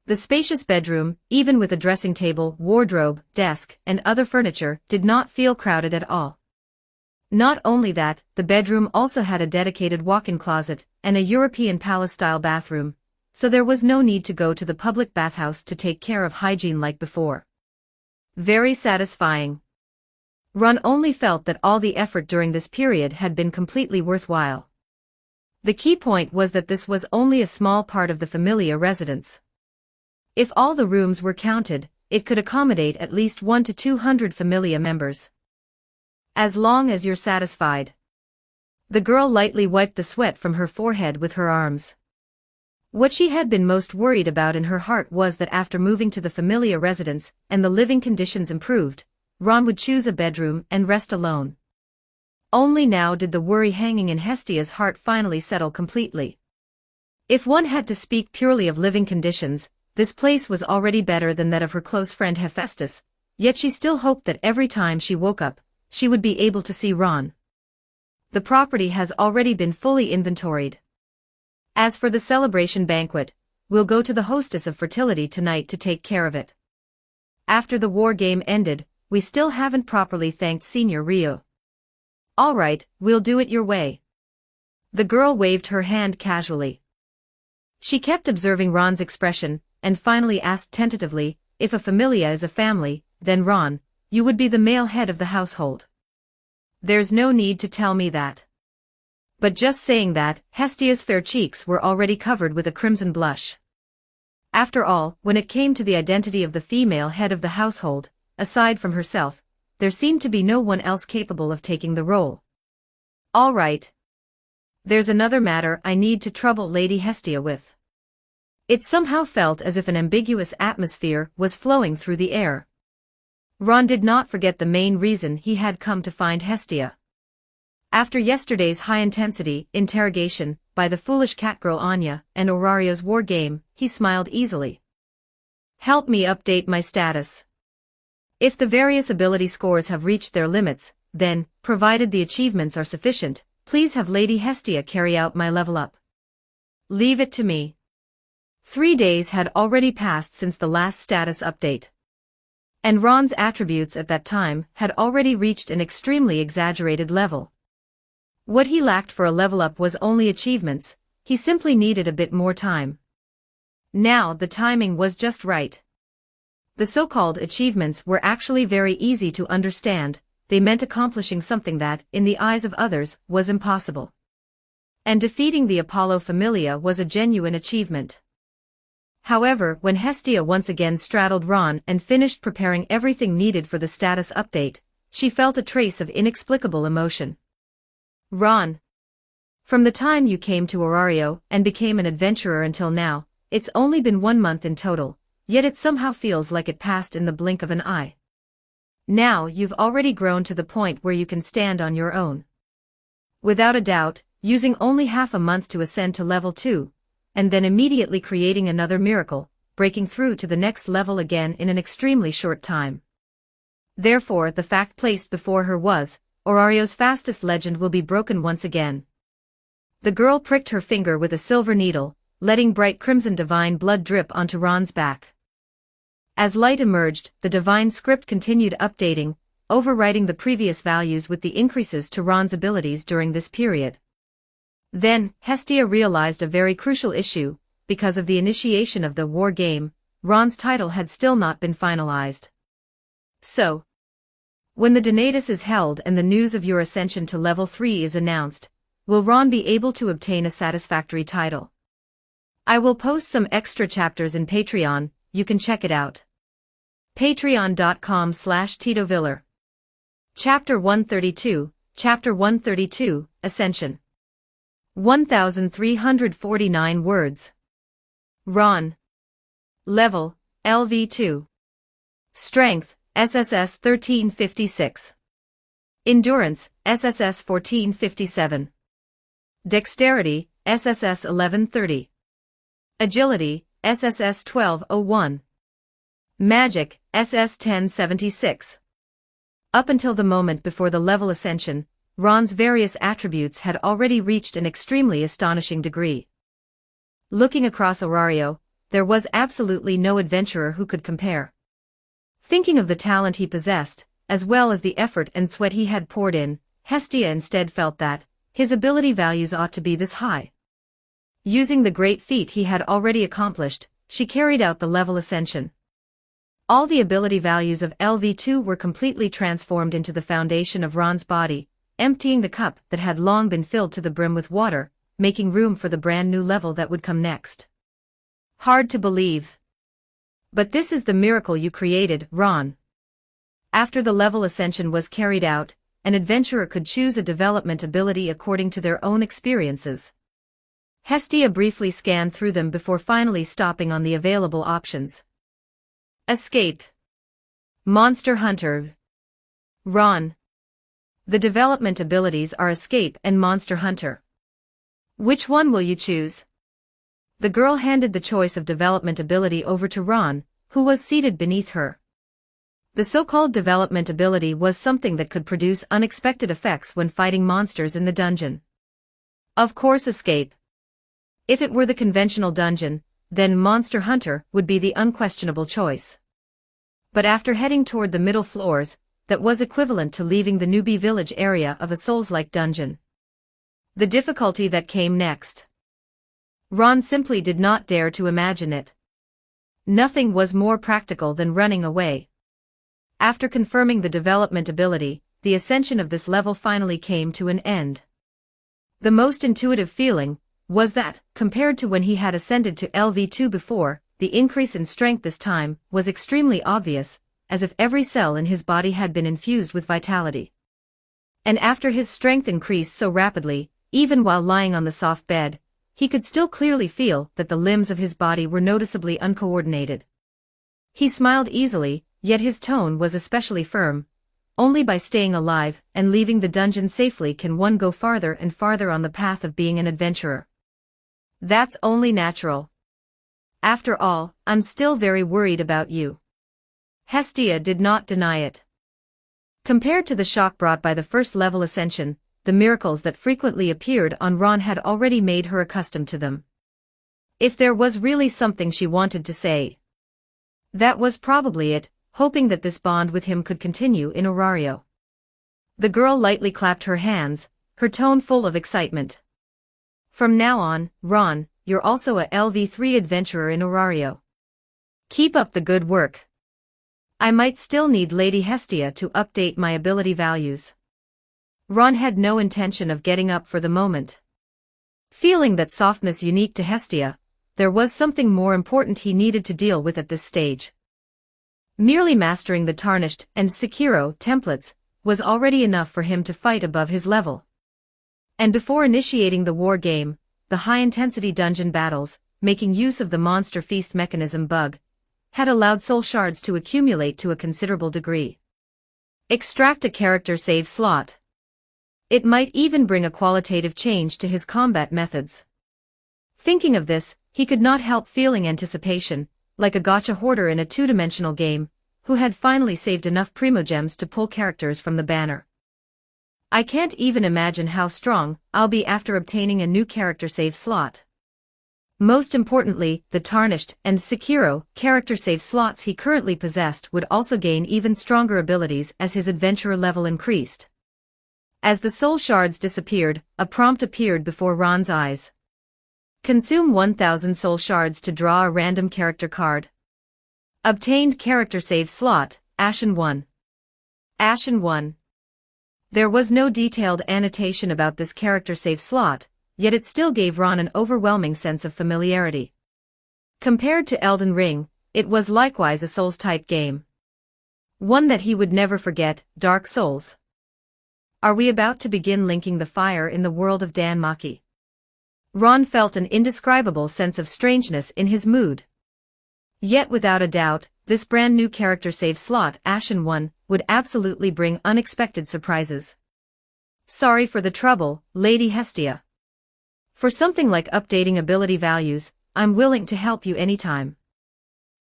The spacious bedroom, even with a dressing table, wardrobe, desk, and other furniture, did not feel crowded at all. Not only that, the bedroom also had a dedicated walk-in closet and a European palace-style bathroom, so there was no need to go to the public bathhouse to take care of hygiene like before. Very satisfying. Ron only felt that all the effort during this period had been completely worthwhile. The key point was that this was only a small part of the Familia residence. If all the rooms were counted, it could accommodate at least 100 to 200 Familia members. As long as you're satisfied. The girl lightly wiped the sweat from her forehead with her arms. What she had been most worried about in her heart was that after moving to the Familia residence and the living conditions improved, Ron would choose a bedroom and rest alone. Only now did the worry hanging in Hestia's heart finally settle completely. If one had to speak purely of living conditions, this place was already better than that of her close friend Hephaestus, yet she still hoped that every time she woke up, she would be able to see Ron. The property has already been fully inventoried. As for the celebration banquet, we'll go to the hostess of fertility tonight to take care of it. After the war game ended, we still haven't properly thanked Senior Rio. All right, we'll do it your way. The girl waved her hand casually. She kept observing Ron's expression, and finally asked tentatively, if a familia is a family, then Ron, you would be the male head of the household. There's no need to tell me that. But just saying that, Hestia's fair cheeks were already covered with a crimson blush. After all, when it came to the identity of the female head of the household, aside from herself, there seemed to be no one else capable of taking the role. All right. There's another matter I need to trouble Lady Hestia with. It somehow felt as if an ambiguous atmosphere was flowing through the air. Ron did not forget the main reason he had come to find Hestia. After yesterday's high-intensity interrogation by the foolish catgirl Anya and Aurario's war game, he smiled easily. Help me update my status. If the various ability scores have reached their limits, then, provided the achievements are sufficient, please have Lady Hestia carry out my level up. Leave it to me. 3 days had already passed since the last status update. And Ron's attributes at that time had already reached an extremely exaggerated level. What he lacked for a level up was only achievements, he simply needed a bit more time. Now the timing was just right. The so-called achievements were actually very easy to understand, they meant accomplishing something that, in the eyes of others, was impossible. And defeating the Apollo Familia was a genuine achievement. However, when Hestia once again straddled Ron and finished preparing everything needed for the status update, she felt a trace of inexplicable emotion. Ron. From the time you came to Aurario and became an adventurer until now, it's only been 1 month in total, yet it somehow feels like it passed in the blink of an eye. Now you've already grown to the point where you can stand on your own. Without a doubt, using only half a month to ascend to level 2, and then immediately creating another miracle, breaking through to the next level again in an extremely short time. Therefore the fact placed before her was, Aurario's fastest legend will be broken once again. The girl pricked her finger with a silver needle, letting bright crimson divine blood drip onto Ron's back. As light emerged, the divine script continued updating, overwriting the previous values with the increases to Ron's abilities during this period. Then, Hestia realized a very crucial issue, because of the initiation of the war game, Ron's title had still not been finalized. So, when the Donatus is held and the news of your ascension to level 3 is announced, will Ron be able to obtain a satisfactory title? I will post some extra chapters in Patreon, you can check it out. Patreon.com/TitoViller. Chapter 132, Chapter 132, Ascension. 1,349 words. Ron. Level, LV2. Strength, SSS 1356. Endurance, SSS 1457. Dexterity, SSS 1130. Agility, SSS 1201. Magic, SS 1076. Up until the moment before the level ascension, Ron's various attributes had already reached an extremely astonishing degree. Looking across Orario, there was absolutely no adventurer who could compare. Thinking of the talent he possessed, as well as the effort and sweat he had poured in, Hestia instead felt that his ability values ought to be this high. Using the great feat he had already accomplished, she carried out the level ascension. All the ability values of LV2 were completely transformed into the foundation of Ron's body, emptying the cup that had long been filled to the brim with water, making room for the brand new level that would come next. Hard to believe. But this is the miracle you created, Ron. After the level ascension was carried out, an adventurer could choose a development ability according to their own experiences. Hestia briefly scanned through them before finally stopping on the available options. Escape. Monster Hunter. Ron. The development abilities are Escape and Monster Hunter. Which one will you choose? The girl handed the choice of development ability over to Ron, who was seated beneath her. The so-called development ability was something that could produce unexpected effects when fighting monsters in the dungeon. Of course, Escape. If it were the conventional dungeon, then Monster Hunter would be the unquestionable choice. But after heading toward the middle floors, that was equivalent to leaving the newbie village area of a Souls-like dungeon. The difficulty that came next. Ron simply did not dare to imagine it. Nothing was more practical than running away. After confirming the development ability, the ascension of this level finally came to an end. The most intuitive feeling was that, compared to when he had ascended to LV2 before, the increase in strength this time was extremely obvious, as if every cell in his body had been infused with vitality. And after his strength increased so rapidly, even while lying on the soft bed, he could still clearly feel that the limbs of his body were noticeably uncoordinated. He smiled easily, yet his tone was especially firm. Only by staying alive and leaving the dungeon safely can one go farther and farther on the path of being an adventurer. That's only natural. After all, I'm still very worried about you. Hestia did not deny it. Compared to the shock brought by the first level ascension, the miracles that frequently appeared on Ron had already made her accustomed to them. If there was really something she wanted to say, that was probably it, hoping that this bond with him could continue in Orario. The girl lightly clapped her hands, her tone full of excitement. From now on, Ron, you're also a LV3 adventurer in Orario. Keep up the good work. I might still need Lady Hestia to update my ability values. Ron had no intention of getting up for the moment. Feeling that softness unique to Hestia, there was something more important he needed to deal with at this stage. Merely mastering the Tarnished and Sekiro templates was already enough for him to fight above his level. And before initiating the war game, the high-intensity dungeon battles, making use of the monster feast mechanism bug, had allowed soul shards to accumulate to a considerable degree. Extract a character save slot. It might even bring a qualitative change to his combat methods. Thinking of this, he could not help feeling anticipation, like a gacha hoarder in a two-dimensional game, who had finally saved enough primogems to pull characters from the banner. I can't even imagine how strong I'll be after obtaining a new character save slot. Most importantly, the Tarnished and Sekiro character save slots he currently possessed would also gain even stronger abilities as his adventurer level increased. As the soul shards disappeared, a prompt appeared before Ron's eyes. Consume 1000 soul shards to draw a random character card. Obtained character save slot, Ashen 1. Ashen 1. There was no detailed annotation about this character save slot, yet it still gave Ron an overwhelming sense of familiarity. Compared to Elden Ring, it was likewise a Souls-type game. One that he would never forget, Dark Souls. Are we about to begin linking the fire in the world of DanMachi? Ron felt an indescribable sense of strangeness in his mood. Yet without a doubt, this brand new character save slot, Ashen 1, would absolutely bring unexpected surprises. Sorry for the trouble, Lady Hestia. For something like updating ability values, I'm willing to help you anytime.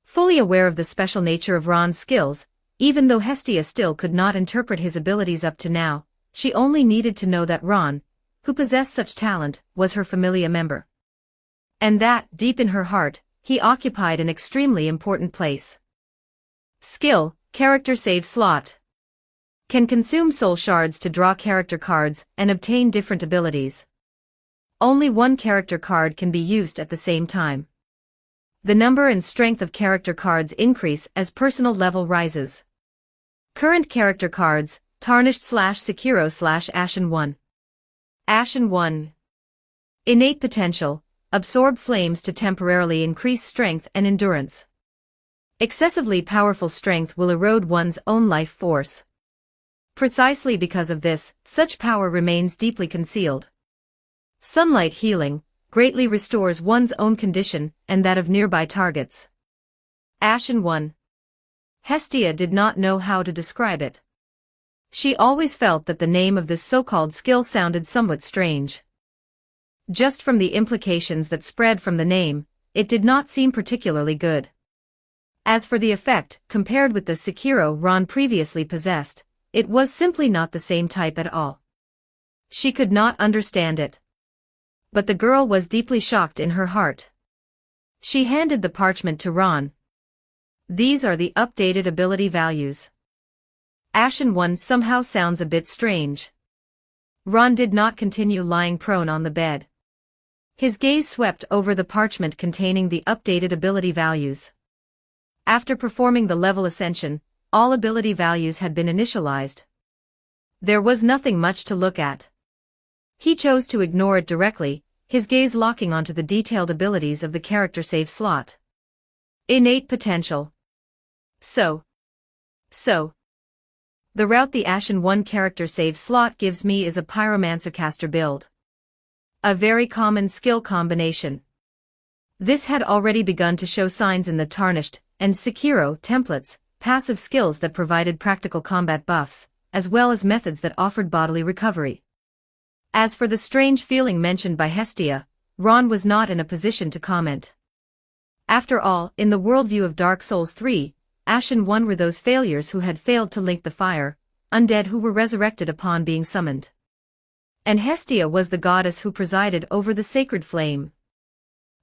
Fully aware of the special nature of Ron's skills, even though Hestia still could not interpret his abilities up to now, she only needed to know that Ron, who possessed such talent, was her familia member. And that, deep in her heart, he occupied an extremely important place. Skill, character save slot. Can consume soul shards to draw character cards and obtain different abilities. Only one character card can be used at the same time. The number and strength of character cards increase as personal level rises. Current character cards, Tarnished/Sekiro/Ashen 1. Ashen 1. Innate potential, absorb flames to temporarily increase strength and endurance. Excessively powerful strength will erode one's own life force. Precisely because of this, such power remains deeply concealed. Sunlight healing greatly restores one's own condition and that of nearby targets. Ashen 1. Hestia did not know how to describe it. She always felt that the name of this so-called skill sounded somewhat strange. Just from the implications that spread from the name, it did not seem particularly good. As for the effect, compared with the Sekiro Ron previously possessed, it was simply not the same type at all. She could not understand it. But the girl was deeply shocked in her heart. She handed the parchment to Ron. These are the updated ability values. Ashen 1 somehow sounds a bit strange. Ron did not continue lying prone on the bed. His gaze swept over the parchment containing the updated ability values. After performing the level ascension, all ability values had been initialized. There was nothing much to look at. He chose to ignore it directly, his gaze locking onto the detailed abilities of the character save slot. Innate potential. So. The route the Ashen 1 character save slot gives me is a Pyromancer caster build. A very common skill combination. This had already begun to show signs in the Tarnished and Sekiro templates, passive skills that provided practical combat buffs, as well as methods that offered bodily recovery. As for the strange feeling mentioned by Hestia, Ron was not in a position to comment. After all, in the worldview of Dark Souls 3, Ashen 1 were those failures who had failed to link the fire, undead who were resurrected upon being summoned. And Hestia was the goddess who presided over the sacred flame.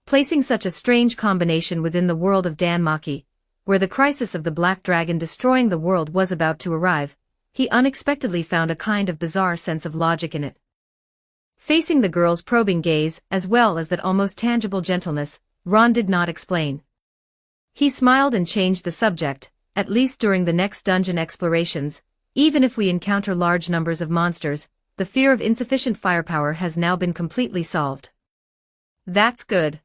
Placing such a strange combination within the world of DanMachi, where the crisis of the Black Dragon destroying the world was about to arrive, he unexpectedly found a kind of bizarre sense of logic in it. Facing the girl's probing gaze, as well as that almost tangible gentleness, Ron did not explain. He smiled and changed the subject, at least during the next dungeon explorations. Even if we encounter large numbers of monsters, the fear of insufficient firepower has now been completely solved. That's good.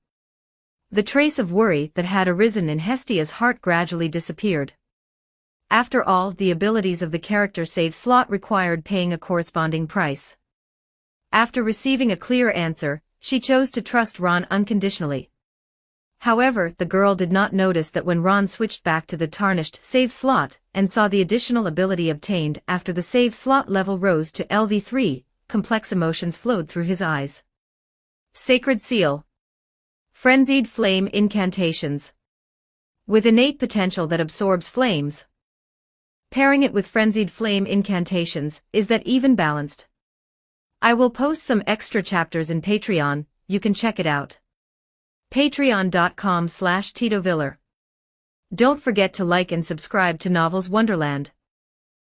The trace of worry that had arisen in Hestia's heart gradually disappeared. After all, the abilities of the character save slot required paying a corresponding price. After receiving a clear answer, she chose to trust Ron unconditionally. However, the girl did not notice that when Ron switched back to the Tarnished save slot and saw the additional ability obtained after the save slot level rose to LV3, complex emotions flowed through his eyes. Sacred Seal. Frenzied Flame Incantations. With innate potential that absorbs flames. Pairing it with Frenzied Flame Incantations, is that even balanced? I will post some extra chapters in Patreon, you can check it out. Patreon.com/TitoViller. Don't forget to like and subscribe to Novels Wonderland.